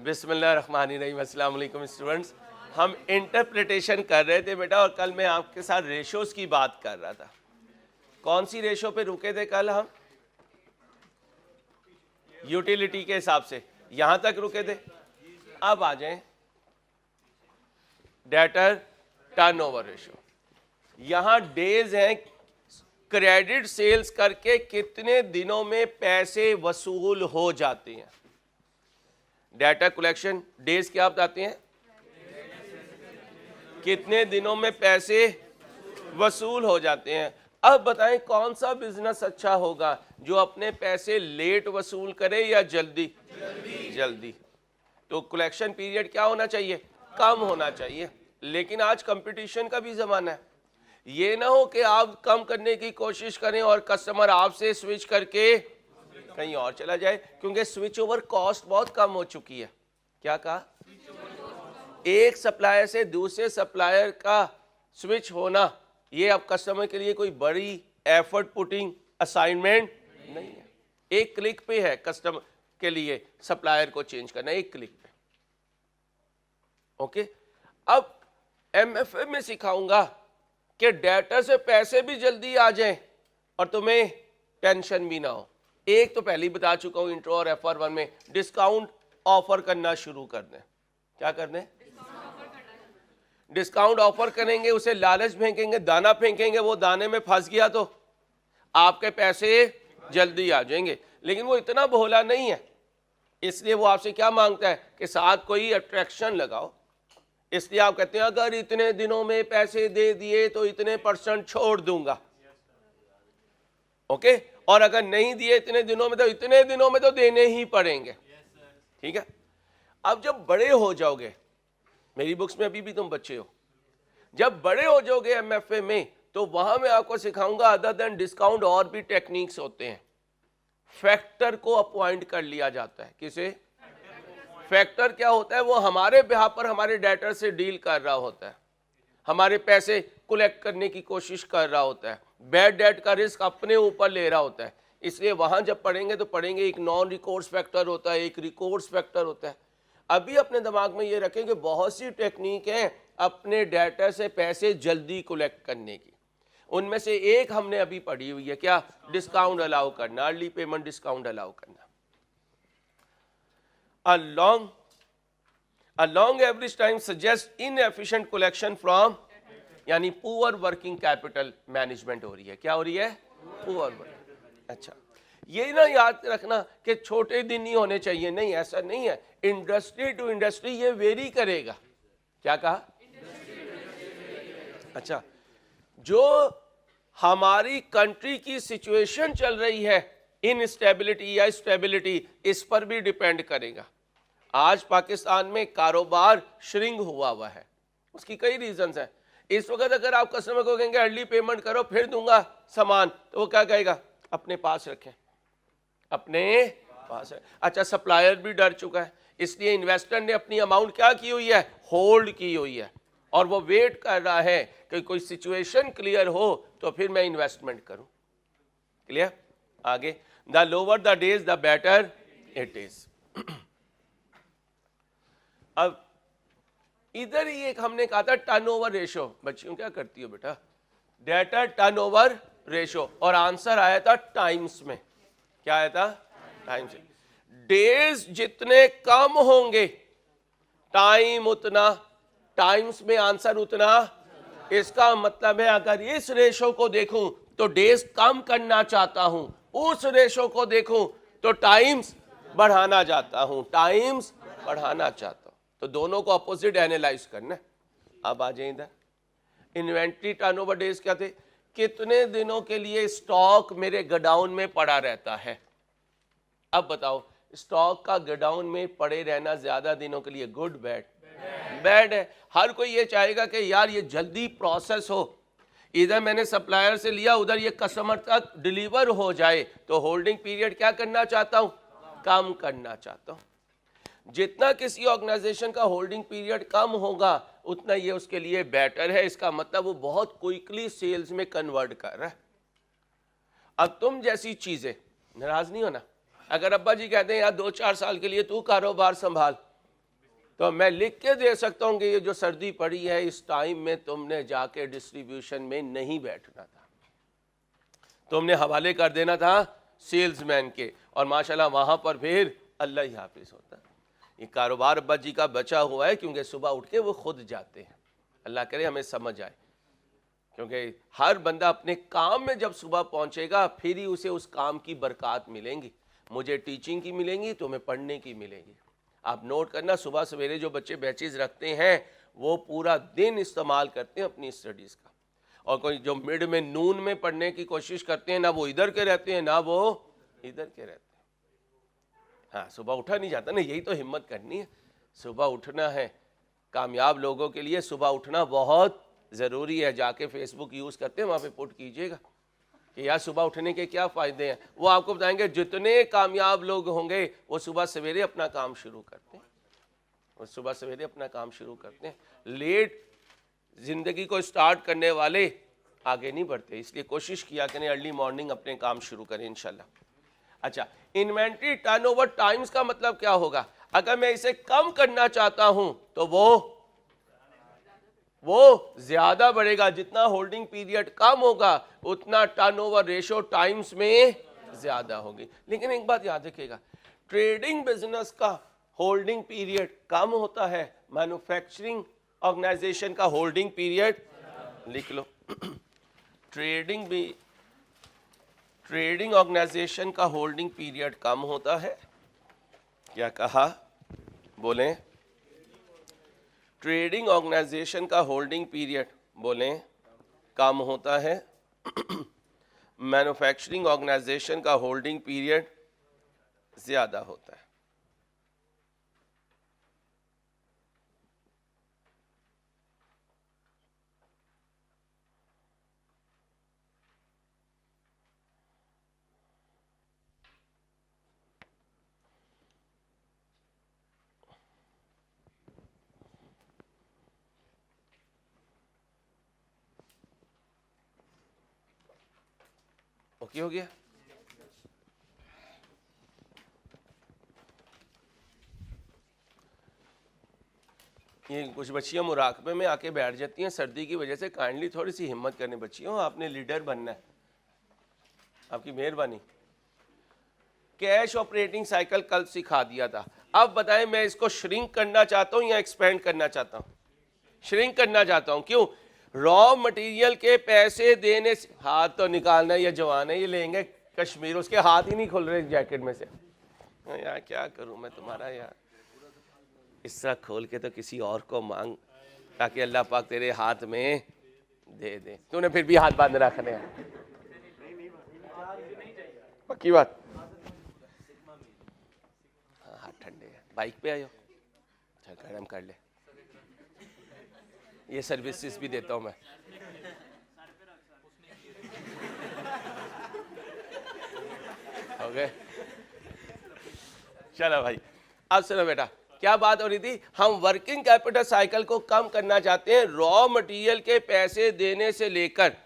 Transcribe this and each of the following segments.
बिस्मिल्लाहिर्रहमानिर्रहीम। अस्सलाम वालेकुम स्टूडेंट्स। हम इंटरप्रिटेशन कर रहे थे बेटा, और कल मैं आपके साथ रेशोज़ की बात कर रहा था। कौन सी रेशो पे रुके थे कल हम? यूटिलिटी के हिसाब से यहाँ तक रुके थे। अब आ जाएं डेटर टर्नओवर रेशो। यहाँ डेज हैं, क्रेडिट सेल्स करके कितने दिनों में पैसे वसूल हो जाते हैं। डाटा कलेक्शन डेज क्या बताते हैं, कितने दिनों में पैसे वसूल हो जाते हैं। अब बताएं कौन सा बिजनेस अच्छा होगा, जो अपने पैसे लेट वसूल करे या जल्दी? जल्दी। तो कलेक्शन पीरियड क्या होना चाहिए? कम होना चाहिए। लेकिन आज कंपटीशन का भी जमाना है। ये ना हो कि आप कम करने की कोशिश करें और कस्टमर आपसे स्विच करके कहीं और चला जाए, क्योंकि स्विच ओवर कॉस्ट बहुत कम हो चुकी है। क्या कहा? एक सप्लायर से दूसरे सप्लायर का स्विच होना, ये अब कस्टमर के लिए कोई बड़ी एफर्ट पुटिंग असाइनमेंट नहीं है। एक क्लिक पे है कस्टमर के लिए सप्लायर को चेंज करना, एक क्लिक पे। ओके, अब एमएफए में सिखाऊंगा कि डेटा से पैसे भी जल्दी आ जाएं और तुम्हें टेंशन भी ना हो। एक तो पहले ही बता चुका हूं इंट्रो और FR1 में, डिस्काउंट ऑफर करना शुरू कर दें। क्या कर दें? डिस्काउंट ऑफर करेंगे, उसे लालच फेंकेंगे, दाना फेंकेंगे, वो दाने में फंस गया तो आपके पैसे जल्दी आ जाएंगे। लेकिन वो इतना भोला नहीं है, इसलिए वो आपसे क्या मांगता है कि साथ कोई अट्रैक्शन लगाओ। इसलिए आप कहते हैं अगर इतने दिनों में पैसे दे दिए तो इतने % छोड़ दूंगा। ओके, और अगर नहीं दिए इतने दिनों में तो इतने दिनों में तो देने ही पड़ेंगे। ठीक है। अब जब बड़े हो जाओगे, मेरी बुक्स में अभी भी तुम बच्चे हो, जब बड़े हो जाओगे एमएफए में, तो वहां मैं आपको सिखाऊंगा अदर देन डिस्काउंट और भी टेक्निक्स होते हैं। फैक्टर को अपॉइंट कर लिया जाता है। किसे? फैक्टर क्या होता है? वो हमारे बिहाफ पर हमारे डेटर से डील कर रहा होता है, हमारे पैसे कलेक्ट करने की कोशिश कर रहा होता है, बैड डेट का रिस्क अपने ऊपर ले रहा होता है। इसलिए वहां जब पढ़ेंगे तो पढ़ेंगे, एक नॉन रिकोर्स फैक्टर होता है, एक रिकोर्स फैक्टर होता है। अभी अपने दिमाग में ये रखें कि बहुत सी टेक्निक है अपने डेटा से पैसे जल्दी कलेक्ट करने की। उनमें से एक हमने अभी पढ़ी हुई है, क्या? डिस्काउंट अलाउ करना, अर्ली पेमेंट डिस्काउंट अलाउ करना। A long average time suggests inefficient collection from, यानी पुअर वर्किंग कैपिटल मैनेजमेंट हो रही है। क्या हो रही है? Poor working. अच्छा, ये ना याद रखना कि छोटे दिन ही होने चाहिए, नहीं, ऐसा नहीं है। इंडस्ट्री टू इंडस्ट्री ये वेरी करेगा। क्या कहा? अच्छा, जो हमारी कंट्री की सिचुएशन चल रही है, इनस्टेबिलिटी या स्टेबिलिटी, इस पर भी डिपेंड करेगा। आज पाकिस्तान में कारोबार श्रिंक हुआ है, उसकी कई रीजंस हैं। इस वक्त अगर आप कस्टमर को कहेंगे अर्ली पेमेंट करो फिर दूंगा सामान, तो वो क्या कहेगा? अपने पास रखें, अपने पास है। अच्छा, सप्लायर भी डर चुका है, इसलिए इन्वेस्टर ने अपनी अमाउंट क्या की हुई है? होल्ड की हुई है, और वो वेट कर रहा है कि कोई सिचुएशन क्लियर हो तो फिर मैं इन्वेस्टमेंट करूं। क्लियर? आगे, the lower the days the better it is. अब इधर ही एक हमने कहा था टर्नओवर रेशो। बच्चियों क्या करती हो बेटा? डेटा टर्नओवर रेशो, और आंसर आया था टाइम्स में। क्या आया था? टाइम्स। डेज जितने कम होंगे टाइम उतना, टाइम्स में आंसर उतना। इसका मतलब है अगर इस रेशो को देखूं तो डेज कम करना चाहता हूं, उस रेशो को देखूं तो टाइम्स बढ़ाना चाहता हूं, टाइम्स बढ़ाना चाहता हूं। तो दोनों को अपोजिट एनालाइज करना। अब आ जाए इधर, इन्वेंट्री टर्नओवर डेज क्या थे? कितने दिनों के लिए स्टॉक मेरे गोडाउन में पड़ा रहता है। अब बताओ, स्टॉक का गोडाउन में पड़े रहना ज्यादा दिनों के लिए गुड बैड? बैड है। हर कोई ये चाहेगा कि यार ये जल्दी प्रोसेस हो, इधर मैंने सप्लायर से लिया, उधर ये कस्टमर तक डिलीवर हो जाए। तो होल्डिंग पीरियड क्या करना चाहता हूं? कम करना चाहता हूं। जितना किसी ऑर्गेनाइजेशन का होल्डिंग पीरियड कम होगा उतना ये उसके लिए बेटर है। इसका मतलब वो बहुत क्विकली सेल्स में कन्वर्ट कर रहा है। अब तुम जैसी चीजें, नाराज नहीं होना, अगर अब्बा जी कहते हैं यार 2-4 साल के लिए तू कारोबार संभाल, तो मैं लिख के दे सकता हूँ कि ये जो सर्दी पड़ी है इस टाइम में तुमने जाके डिस्ट्रीब्यूशन में नहीं बैठना था, तुमने हवाले कर देना था सेल्समैन के, और माशाल्लाह वहाँ पर फिर अल्लाह ही हाफिज होता है। ये कारोबार अब्बा जी का बचा हुआ है क्योंकि सुबह उठ के वो खुद जाते हैं। अल्लाह करे हमें समझ आए, क्योंकि हर बंदा अपने काम में जब सुबह पहुंचेगा फिर ही उसे उस काम की बरकत मिलेंगी। मुझे टीचिंग की मिलेंगी, तुम्हें पढ़ने की मिलेगी। आप नोट करना, सुबह सवेरे जो बच्चे बैचेज रखते हैं वो पूरा दिन इस्तेमाल करते हैं अपनी स्टडीज़ का, और कोई जो मिड में नून में पढ़ने की कोशिश करते हैं ना वो इधर के रहते हैं ना वो इधर के रहते हैं। हाँ, सुबह उठा नहीं जाता ना, यही तो हिम्मत करनी है। सुबह उठना है, कामयाब लोगों के लिए सुबह उठना बहुत ज़रूरी है। जाके फेसबुक यूज़ करते हैं वहाँ पे पुट कीजिएगा कि यार सुबह उठने के क्या फ़ायदे हैं, वो आपको बताएंगे। जितने कामयाब लोग होंगे वो सुबह सवेरे अपना काम शुरू करते हैं, वो सुबह सवेरे अपना काम शुरू करते हैं। लेट ज़िंदगी को स्टार्ट करने वाले आगे नहीं बढ़ते, इसलिए कोशिश किया करें अर्ली मॉर्निंग अपने काम शुरू करें इंशाल्लाह। अच्छा, इन्वेंट्री टर्नओवर टाइम्स का मतलब क्या होगा? अगर मैं इसे कम करना चाहता हूं तो वो ज्यादा बढ़ेगा। जितना होल्डिंग पीरियड कम होगा उतना टर्नओवर रेशो टाइम्स में ज्यादा होगी। लेकिन एक बात याद रखिएगा, ट्रेडिंग बिजनेस का होल्डिंग पीरियड कम होता है, मैन्युफैक्चरिंग ऑर्गेनाइजेशन का होल्डिंग पीरियड, लिख लो, ट्रेडिंग ऑर्गेनाइजेशन का होल्डिंग पीरियड कम होता है। क्या कहा? बोलें। ट्रेडिंग ऑर्गेनाइजेशन का होल्डिंग पीरियड बोलें कम होता है। मैन्युफैक्चरिंग ऑर्गेनाइजेशन का होल्डिंग पीरियड ज्यादा होता है। ओके हो गया? ये कुछ बच्चियां मुराकबे में आके बैठ जाती हैं सर्दी की वजह से। काइंडली थोड़ी सी हिम्मत करने बच्चियों, आपने लीडर बनना है, आपकी मेहरबानी। कैश ऑपरेटिंग साइकिल कल सिखा दिया था। अब बताएं मैं इसको श्रिंक करना चाहता हूं या एक्सपेंड करना चाहता हूं? श्रिंक करना चाहता हूं। क्यों? रॉ मटेरियल के पैसे देने से, हाथ तो निकालना, ये जवान है, ये लेंगे कश्मीर, उसके हाथ ही नहीं खुल रहे जैकेट में से। यार क्या करूं मैं तुम्हारा यार, इस तरह खोल के तो किसी और को मांग ताकि अल्लाह पाक तेरे हाथ में दे दे। तूने फिर भी हाथ बांध रखने हैं, पक्की बात। हाँ हाथ ठंडे हैं, बाइक पे आयो, चल गर्म कर ले, ये सर्विसेज भी देता हूं मैं। हो गए? चलो भाई, अब सुनो बेटा, क्या बात हो रही थी? हम वर्किंग कैपिटल साइकिल को कम करना चाहते हैं। रॉ मटेरियल के पैसे देने से लेकर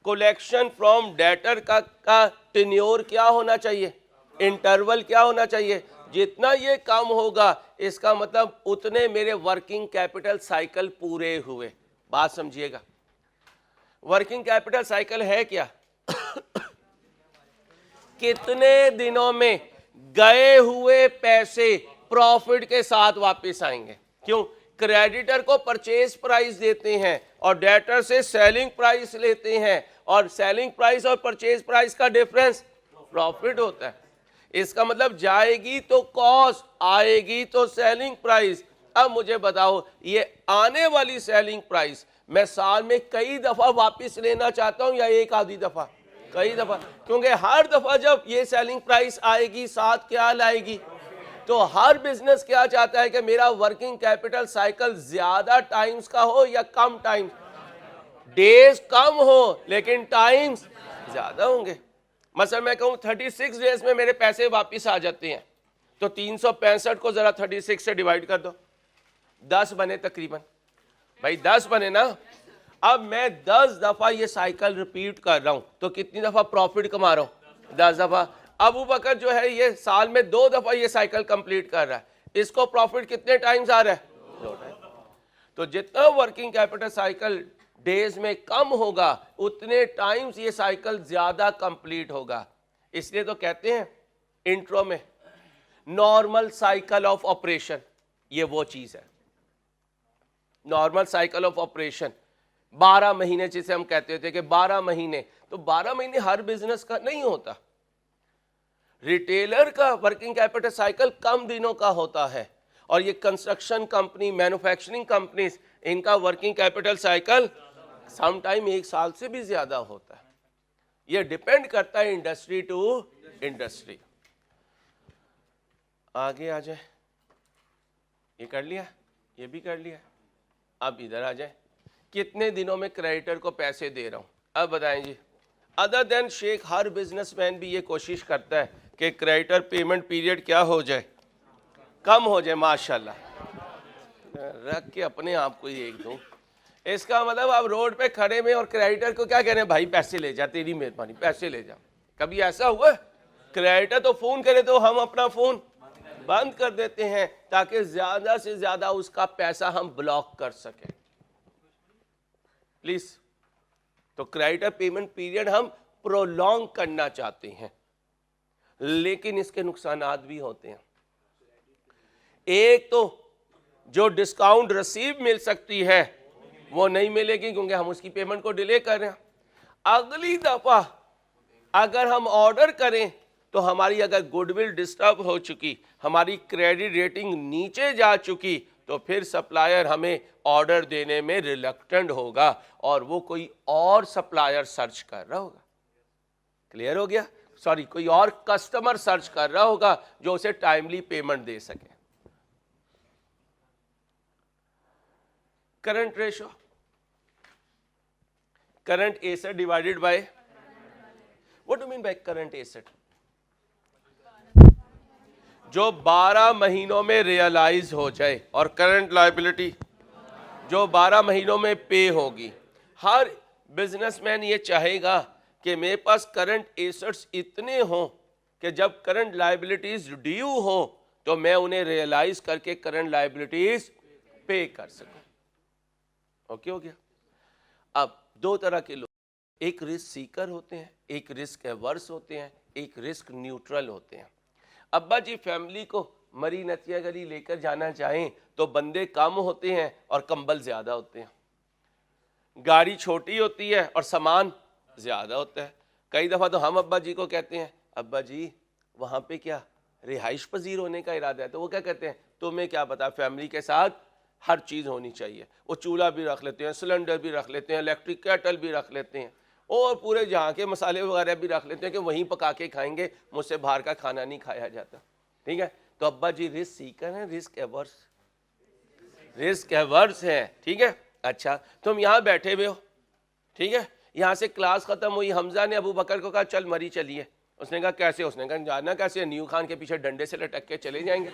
कलेक्शन फ्रॉम डेटर का टेन्योर क्या होना चाहिए, इंटरवल क्या होना चाहिए? जितना ये कम होगा इसका मतलब उतने मेरे वर्किंग कैपिटल साइकिल पूरे हुए। बात समझिएगा, वर्किंग कैपिटल साइकिल है क्या? कितने दिनों में गए हुए पैसे प्रॉफिट के साथ वापस आएंगे। क्यों? क्रेडिटर को परचेज प्राइस देते हैं और डेटर से सेलिंग प्राइस लेते हैं, और सेलिंग प्राइस और परचेज प्राइस का डिफरेंस प्रॉफिट होता है। इसका मतलब जाएगी तो कॉस्ट, आएगी तो सेलिंग प्राइस। अब मुझे बताओ, ये आने वाली सेलिंग प्राइस मैं साल में कई दफा वापस लेना चाहता हूं या एक आधी दफा? कई दफा, क्योंकि हर दफा जब ये सेलिंग प्राइस आएगी साथ क्या लाएगी? तो हर बिजनेस क्या चाहता है कि मेरा वर्किंग कैपिटल साइकिल ज्यादा टाइम्स का हो या कम टाइम्स? डेज कम हो लेकिन टाइम्स ज्यादा होंगे। मसलन मैं कहूं 36 डेज में मेरे पैसे वापस आ जाते हैं, तो 365 को जरा 36 से डिवाइड कर दो, 10 बने तकरीबन। भाई 10 बने ना। अब मैं 10 दफा ये साइकिल रिपीट कर रहा हूं तो कितनी दफा प्रॉफिट कमा रहा हूं? 10 दफा। अबू बकर जो है ये साल में 2 दफा ये साइकिल कंप्लीट कर रहा है, इसको प्रॉफिट कितने टाइम्स आ रहा है? तो जितना वर्किंग कैपिटल साइकिल डेज में कम होगा उतने टाइम्स ये साइकिल ज्यादा कंप्लीट होगा। इसलिए तो कहते हैं इंट्रो में नॉर्मल साइकिल ऑफ ऑपरेशन, ये वो चीज है नॉर्मल साइकिल ऑफ ऑपरेशन। 12 महीने जिसे हम कहते थे कि 12 महीने, तो 12 महीने हर बिजनेस का नहीं होता। रिटेलर का वर्किंग कैपिटल साइकिल कम दिनों का होता है, और ये कंस्ट्रक्शन कंपनी, मैन्युफैक्चरिंग कंपनीज, इनका working capital cycle some time 1 साल से भी ज्यादा होता है। ये डिपेंड करता है इंडस्ट्री टू इंडस्ट्री। आगे आ जाए, ये कर लिया, ये भी कर लिया। अब इधर आ जाए, कितने दिनों में क्रेडिटर को पैसे दे रहा हूं। अब बताएं जी, अदर देन शेख हर बिजनेसमैन भी ये कोशिश करता है कि क्रेडिटर पेमेंट पीरियड क्या हो जाए, कम हो जाए। माशाल्लाह, रख के अपने आप को ही एक दूं। इसका मतलब आप रोड पे खड़े में और क्रेडिटर को क्या कह रहे हैं, भाई पैसे ले जा, तेरी मेहरबानी पैसे ले जा। कभी ऐसा हुआ क्रेडिटर तो फोन करे तो हम अपना फोन बंद कर देते हैं ताकि ज्यादा से ज्यादा उसका पैसा हम ब्लॉक कर सकें। प्लीज, तो क्रेडिटर पेमेंट पीरियड हम प्रोलॉन्ग करना चाहते हैं, लेकिन इसके नुकसानात भी होते हैं। एक तो जो डिस्काउंट रिसीव मिल सकती है वो नहीं मिलेगी क्योंकि हम उसकी पेमेंट को डिले कर रहे हैं। अगली दफा अगर हम ऑर्डर करें तो हमारी अगर गुडविल डिस्टर्ब हो चुकी, हमारी क्रेडिट रेटिंग नीचे जा चुकी, तो फिर सप्लायर हमें ऑर्डर देने में रिलक्टेंट होगा और वो कोई और सप्लायर सर्च कर रहा होगा। क्लियर हो गया? सॉरी, कोई और कस्टमर सर्च कर रहा होगा जो उसे टाइमली पेमेंट दे सके। Current ratio, current asset divided by, what do mean by current asset? जो 12 महीनों में रियलाइज हो जाए, और करंट लायबिलिटी जो 12 महीनों में पे होगी। हर बिजनेसमैन ये चाहेगा कि मेरे पास करंट एसेट्स इतने हों कि जब करंट लायबिलिटीज ड्यू हो तो मैं उन्हें रियलाइज करके करंट लायबिलिटीज पे कर सकूं। ओके हो गया? अब दो तरह के लोग, एक रिस्क सीकर होते हैं, एक रिस्क एवर्स होते हैं, एक रिस्क न्यूट्रल होते हैं। अब्बा जी फैमिली को मरी नतिया गली लेकर जाना चाहें तो बंदे कम होते हैं और कंबल ज्यादा होते हैं, गाड़ी छोटी होती है और सामान ज्यादा होता है। कई दफा तो हम अब्बा जी को कहते हैं, अब्बा जी वहां पे क्या रिहाइश पजीर होने का इरादा है? तो वो क्या कहते हैं, तुम्हें क्या पता, फैमिली के साथ हर चीज होनी चाहिए। वो चूल्हा भी रख लेते हैं, सिलेंडर भी रख लेते हैं, इलेक्ट्रिक केटल भी रख लेते हैं, और पूरे जहाँ के मसाले वगैरह भी रख लेते हैं कि वहीं पका के खाएंगे, मुझसे बाहर का खाना नहीं खाया जाता। ठीक है? तो अब्बा जी रिस्क सीकर हैं, रिस्क एवर्स, रिस्क एवर्स है। ठीक है? अच्छा, तुम यहाँ बैठे हुए हो, ठीक है, यहाँ से क्लास खत्म हुई, हमजा ने अबू बकर को कहा चल मरी चलिए। उसने कहा कैसे? उसने कहा जाना कैसे, न्यू खान के पीछे डंडे से लटक के चले जाएंगे।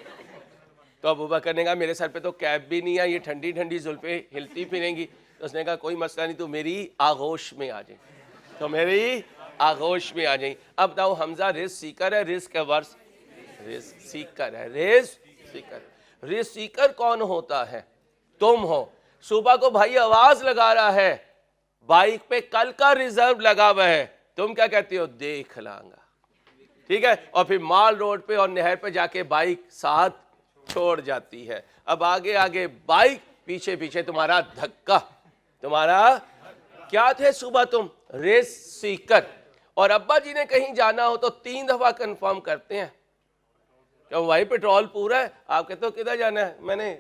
तो अबू बकर ने कहा मेरे सर पे तो कैप भी नहीं है, ये ठंडी ठंडी जुल्फे हिलती फिरेंगी। तो उसने कहा कोई मसला नहीं, तू मेरी आगोश में आ जाए, तो मेरी आगोश में आ जाए। अब बताओ, हमजा रिस्क सीकर है, रिस्क एवर्स? रिस्क सीकर है, रिस्क सीकर। रिस्क सीकर कौन होता है? तुम हो। सुबह को भाई आवाज लगा रहा है, बाइक पे कल का रिजर्व लगा हुआ है, तुम क्या कहते हो, देख लांगा। ठीक है? और फिर माल रोड पे और नहर पे जाके बाइक साथ छोड़ जाती है। अब आगे आगे बाइक, पीछे पीछे तुम्हारा धक्का। तुम्हारा क्या थे सुबह तुम? रिस्क सीकर। और अब्बा जी ने कहीं जाना हो तो 3 दफा कंफर्म करते हैं, क्यों भाई पेट्रोल पूरा है? आप कहते हो किधर जाना है? मैंने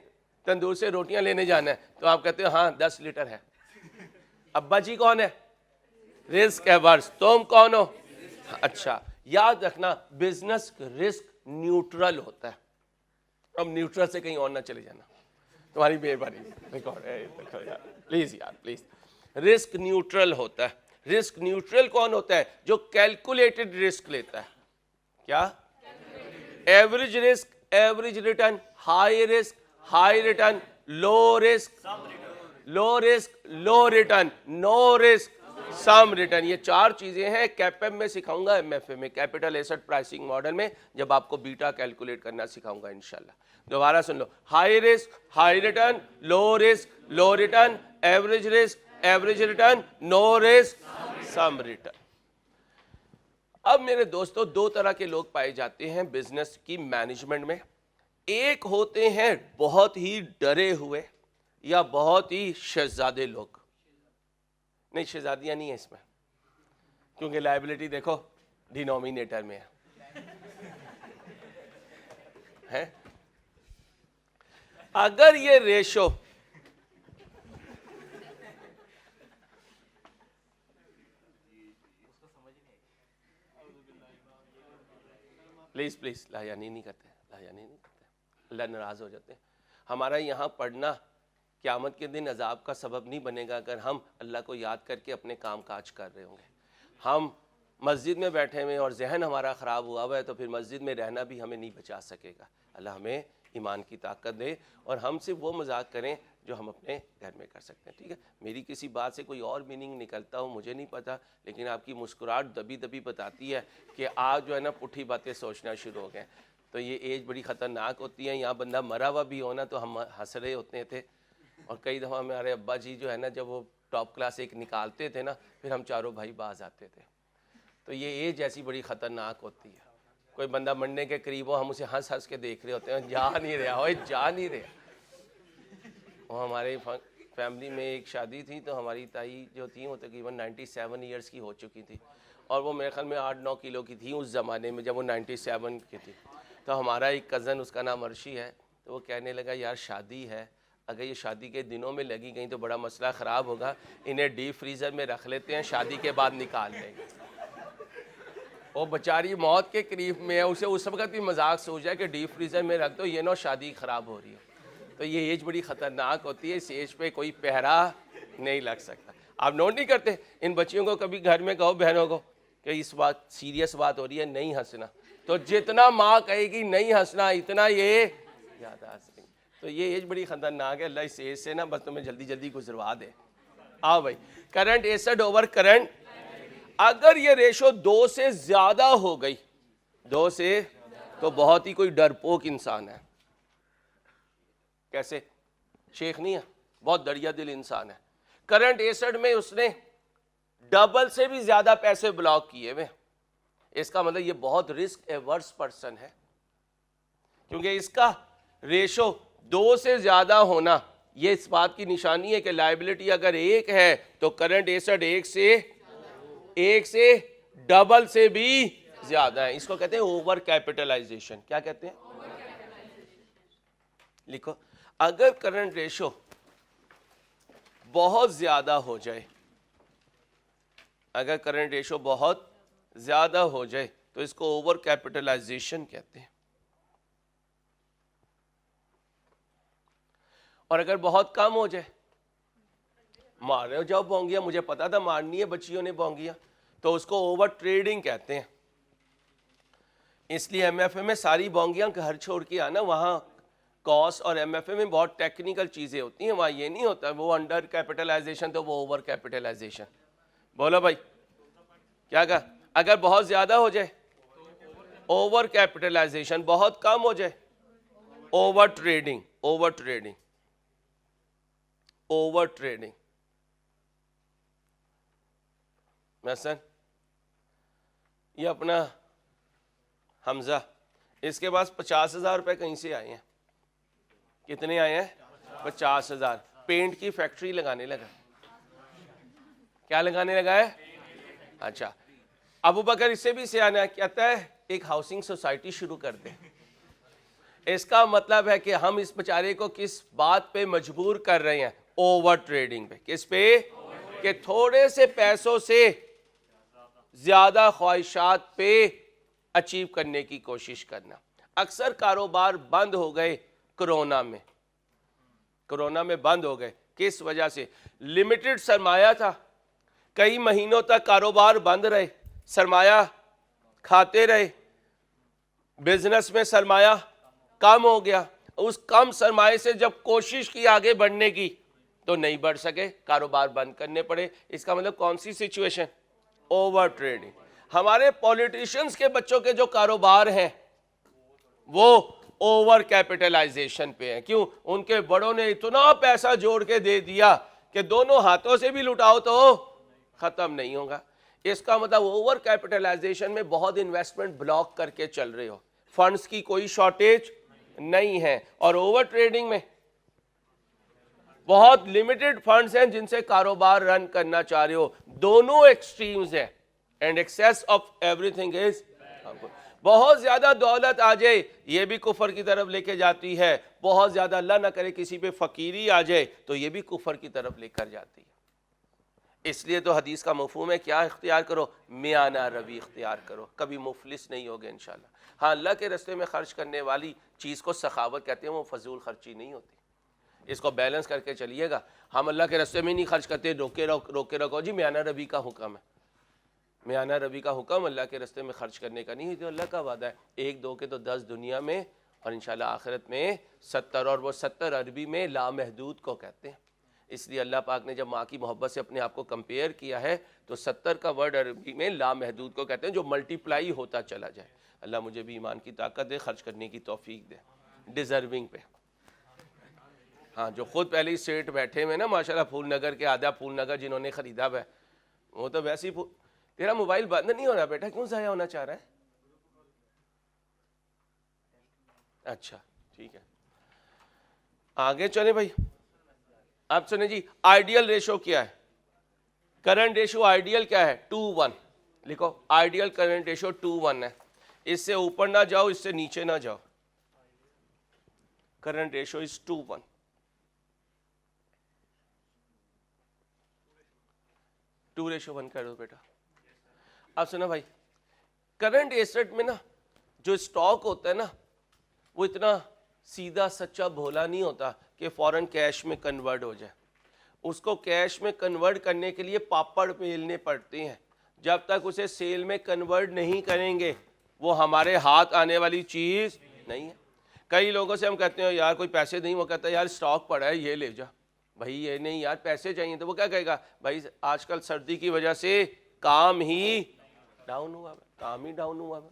तंदूर से रोटियां लेने जाना है। तो आप कहते हो हाँ 10 लीटर है। अब्बा जी कौन है? Risk averse. तुम कौन हो? अच्छा, याद रखना बिजनेस रिस्क न्यूट्रल होता है। अब न्यूट्रल से कहीं और ना चले जाना, तुम्हारी मेहरबानी, प्लीज यार प्लीज। रिस्क न्यूट्रल होता है। रिस्क न्यूट्रल कौन होता है? जो कैलकुलेटेड रिस्क लेता है। क्या? Average risk, average return, high risk, high return, low risk, low risk, low return, no risk, some return. ये 4 चीजें हैं। कैपेम में सिखाऊंगा, एमएफए में, कैपिटल एसेट प्राइसिंग मॉडल में, जब आपको बीटा कैलकुलेट करना सिखाऊंगा इंशाल्लाह। दोबारा सुन लो, high risk, high return, low risk, low return, average return, no risk, some return. अब मेरे दोस्तों, दो तरह के लोग पाए जाते हैं बिजनेस की मैनेजमेंट में। एक होते हैं बहुत ही डरे हुए या बहुत ही शहजादे लोग। नहीं, शहजादियां नहीं है इसमें, क्योंकि लायबिलिटी देखो डिनोमिनेटर में है। अगर ये रेशो प्लीज लायानी नहीं करते, अल्लाह नाराज हो जाते हैं। हमारा यहाँ पढ़ना क़यामत के दिन अजाब का सबब नहीं बनेगा अगर हम अल्लाह को याद करके अपने काम काज कर रहे होंगे। हम मस्जिद में बैठे हुए और जहन हमारा ख़राब हुआ हुआ है तो फिर मस्जिद में रहना भी हमें नहीं बचा सकेगा। अल्लाह हमें ईमान की ताकत दे और हम सिर्फ वो मजाक करें जो हम अपने घर में कर सकते हैं। ठीक है, मेरी किसी बात से कोई और मीनिंग निकलता हो मुझे नहीं पता, लेकिन आपकी मुस्कुराहट दबी दबी बताती है कि आप जो है ना पुट्ठी बातें सोचना शुरू हो गए। तो ये एज बड़ी ख़तरनाक होती है। यहाँ बंदा मरा हुआ भी हो ना तो हम हंस रहे होते थे, और कई दफ़ा हमारे अब्बा जी जो है ना जब वो टॉप क्लास एक निकालते थे ना फिर हम चारों भाई बाज आते थे। तो ये एज ऐसी बड़ी ख़तरनाक होती है। कोई बंदा मरने के करीब हो, हम उसे हंस हंस के देख रहे होते हैं, जा नहीं रहा हो, जा नहीं रहा। और हमारे फैमिली में एक शादी थी तो हमारी ताई जो थी वो तकरीबन 97 ईयर्स की हो चुकी थी, और वो मेरे ख्याल में 8-9 किलो की थी उस ज़माने में जब वो 97 की थी। तो हमारा एक कज़न, उसका नाम अर्शी है, तो वो कहने लगा यार शादी है, अगर ये शादी के दिनों में लगी गई तो बड़ा मसला ख़राब होगा, इन्हें डीप फ्रीज़र में रख लेते हैं, शादी के बाद निकाल लेंगे। वो बेचारी मौत के करीब में है, उसे उस वक्त भी मजाक सोच जाए कि डीप फ्रीज़र में रख दो, ये ना शादी ख़राब हो रही है। तो ये एज बड़ी ख़तरनाक होती है, इस एज पे कोई पहरा नहीं लग सकता। आप नोट नहीं करते इन बच्चियों को, कभी घर में कहो बहनों को कि इस बात सीरियस बात हो रही है, नहीं हंसना, तो जितना माँ कहेगी नहीं हंसना इतना ये याद हंसेंगे। तो ये एज बड़ी ख़तरनाक है। अल्लाह इस एज से ना बस तुम्हें जल्दी जल्दी गुजरवा दे। आओ भाई, करंट एसेट ओवर करंट। अगर ये रेशो 2 से ज्यादा हो गई, 2 से, तो बहुत ही कोई डरपोक इंसान है। कैसे? शेख नहीं है, बहुत दरिया दिल इंसान है। करंट एसेट में उसने डबल से भी ज्यादा पैसे ब्लॉक किए हुए, इसका मतलब ये बहुत रिस्क एवर्स पर्सन है, क्योंकि इसका रेशो 2 से ज्यादा होना ये इस बात की निशानी है कि लायबिलिटी अगर 1 है तो करंट एसेट 1 से डबल से भी ज्यादा है। इसको कहते हैं ओवर कैपिटलाइजेशन। क्या कहते हैं? लिखो, अगर करंट रेशो बहुत ज्यादा हो जाए, अगर करंट रेशो बहुत ज्यादा हो जाए तो इसको ओवर कैपिटलाइजेशन कहते हैं। और अगर बहुत कम हो जाए, मार रहे हो जाओ बोंगिया, मुझे पता था मारनी है बच्चियों ने बोंगिया, तो उसको ओवर ट्रेडिंग कहते हैं। इसलिए एमएफए में सारी बोंगियां घर छोड़ के आना, वहां कॉस्ट और एमएफए में बहुत टेक्निकल चीजें होती हैं, वहां ये नहीं होता वो अंडर कैपिटलाइजेशन तो वो ओवर कैपिटलाइजेशन। बोलो भाई क्या कहा? अगर बहुत ज्यादा हो जाए ओवर कैपिटलाइजेशन, बहुत कम हो जाए over trading. Over trading, over trading. मैसन, ये अपना हमजा, इसके पास 50,000 रुपए कहीं से आए हैं। कितने आए हैं? 50,000। पेंट की फैक्ट्री लगाने लगा। क्या लगाने लगा है? अच्छा, अबू बकर इससे भी सियाना कहता है एक हाउसिंग सोसाइटी शुरू कर दे। इसका मतलब है कि हम इस बेचारे को किस बात पे मजबूर कर रहे हैं? ओवर ट्रेडिंग पे। किस पे? कि थोड़े से पैसों से ज्यादा ख्वाहिशात पे अचीव करने की कोशिश करना। अक्सर कारोबार बंद हो गए कोरोना में। कोरोना में बंद हो गए किस वजह से? लिमिटेड सरमाया था, कई महीनों तक कारोबार बंद रहे, सरमाया खाते रहे, बिजनेस में सरमाया कम हो गया। उस कम सरमाए से जब कोशिश की आगे बढ़ने की तो नहीं बढ़ सके, कारोबार बंद करने पड़े। इसका मतलब कौन सी सिचुएशन? Over trading. हमारे पॉलिटिशियंस के बच्चों के जो कारोबार हैं वो ओवर कैपिटलाइजेशन पे हैं। क्यों? उनके बड़ों ने इतना पैसा जोड़ के दे दिया कि दोनों हाथों से भी लुटाओ तो खत्म नहीं होगा। इसका मतलब ओवर कैपिटलाइजेशन में बहुत इन्वेस्टमेंट ब्लॉक करके चल रहे हो, फंड्स की कोई शॉर्टेज नहीं है, और ओवर ट्रेडिंग में बहुत लिमिटेड फंड्स हैं जिनसे कारोबार रन करना चाह रहे हो। दोनों एक्सट्रीम्स हैं, and excess of everything is, बहुत ज्यादा दौलत आ जाए ये भी कुफर की तरफ लेके जाती है, बहुत ज्यादा अल्लाह ना करे किसी पे फकीरी आ जाए तो ये भी कुफर की तरफ लेकर जाती है। इसलिए तो हदीस का मफहूम है क्या इख्तियार करो? मियाना रवि इख्तियार करो, कभी मुफलिस नहीं होगे इंशाल्लाह। हाँ, अल्लाह के रस्ते में खर्च करने वाली चीज़ को सखावत कहते हैं, वो फजूल खर्ची नहीं होती। इसको बैलेंस करके चलिएगा। हम अल्लाह के रस्ते में नहीं खर्च करते, रोके रखो जी, मियाना रवि का हुक्म है। मियाना रवि का हुक्म अल्लाह के रस्ते में खर्च करने का नहीं, तो अल्लाह का वादा है, एक दो के तो 10 दुनिया में और इंशाल्लाह आखिरत में 70, और वो 70 अरबी में लामहदूद को कहते हैं। इसलिए अल्लाह पाक ने जब माँ की मोहब्बत से अपने आप को कंपेयर किया है तो 70 का वर्ड अरबी में लामहदूद को कहते हैं, जो मल्टीप्लाई होता चला जाए। अल्लाह मुझे भी ईमान की ताकत दे, खर्च करने की तौफीक दे, डिज़र्विंग पे। हाँ, जो खुद पहले ही सेठ बैठे हुए ना माशाल्लाह, फूल नगर के, आधा फूल नगर जिन्होंने ख़रीदा हुआ है, वो तो वैसे ही। तेरा मोबाइल बंद नहीं हो रहा बेटा, क्यों ज़ाया होना चाह रहा है? अच्छा ठीक है, आगे चले भाई। आप सुने जी, आइडियल रेशो क्या है? करंट रेशो आइडियल क्या है? 2:1 लिखो। आइडियल करंट रेशो 2:1 है। इससे ऊपर ना जाओ, इससे नीचे ना जाओ। Current ratio is 2:1। 2:1 कर दो बेटा। आप सुना भाई, करंट एसेट में ना जो स्टॉक होता है ना, वो इतना सीधा सच्चा भोला नहीं होता कि फौरन कैश में कन्वर्ट हो जाए। उसको कैश में कन्वर्ट करने के लिए पापड़ बेलने पड़ते हैं। जब तक उसे सेल में कन्वर्ट नहीं करेंगे वो हमारे हाथ आने वाली चीज़ नहीं है। कई लोगों से हम कहते हैं यार कोई पैसे नहीं, वो कहता है यार स्टॉक पड़ा है ये ले जा। भाई ये नहीं यार, पैसे चाहिए, तो वो क्या कहेगा? भाई आजकल सर्दी की वजह से काम ही डाउन हुआ है, काम ही डाउन हुआ है।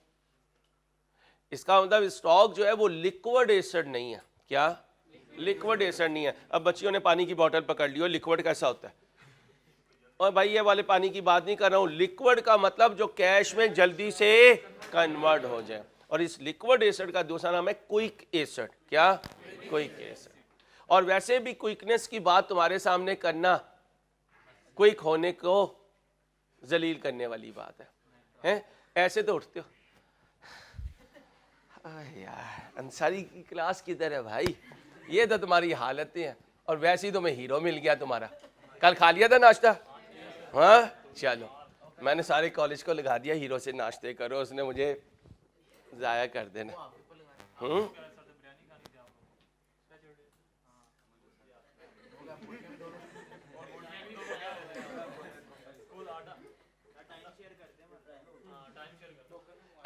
इसका मतलब स्टॉक जो है वो लिक्विड एसेट नहीं है। क्या? लिक्विड एसेट नहीं है। अब बच्चियों ने पानी की बोतल पकड़ ली हो, लिक्विड कैसा होता है? और भाई ये वाले पानी की बात नहीं कर रहा हूँ, लिक्विड का मतलब जो कैश में जल्दी से कन्वर्ट हो जाए। और इस लिक्विड एसेट का दूसरा नाम है क्विक एसेट। क्या? Quick asset. और वैसे भी क्विकनेस की बात तुम्हारे सामने करना क्विक होने को जलील करने वाली बात है? ऐसे तो उठते हो यार, अंसारी की क्लास किधर है भाई? ये तो तुम्हारी हालतें हैं। और वैसे ही तो मैं हीरो मिल गया तुम्हारा। कल खा लिया था नाश्ता? हाँ चलो, मैंने सारे कॉलेज को लगा दिया हीरो से नाश्ते करो, उसने मुझे जाया कर देना।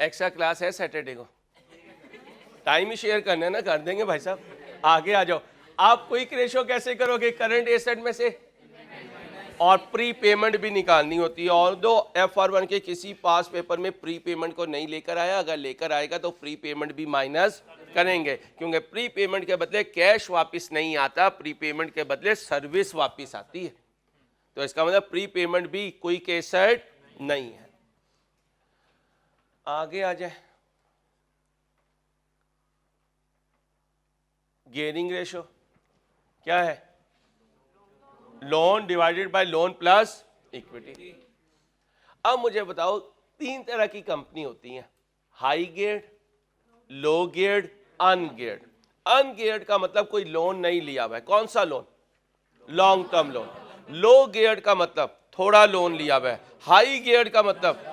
एक्स्ट्रा क्लास है सैटरडे को, टाइम ही शेयर करना है ना, कर देंगे भाई साहब। आगे आ जाओ। आप क्विक रेशो कैसे करोगे? करंट एसेट में से, और प्री पेमेंट भी निकालनी होती है। और दो FR1 के किसी पास पेपर में प्री पेमेंट को नहीं लेकर आया, अगर लेकर आएगा तो प्री पेमेंट भी माइनस करेंगे, क्योंकि प्री पेमेंट के बदले कैश वापस नहीं आता, प्री पेमेंट के बदले सर्विस वापस आती है। तो इसका मतलब प्री पेमेंट भी क्विक एसेट नहीं है। आगे आ जाए। गियरिंग रेशो क्या है? Loan divided by loan plus equity. अब मुझे बताओ, 3 तरह की कंपनी होती हैं, हाई गियर्ड, लो गियर्ड, अनगियर्ड। अनगियर्ड का मतलब कोई लोन नहीं लिया हुआ है। कौन सा loan? Long term loan. Low geared का मतलब थोड़ा लोन लिया हुआ है। हाई गियर्ड का मतलब,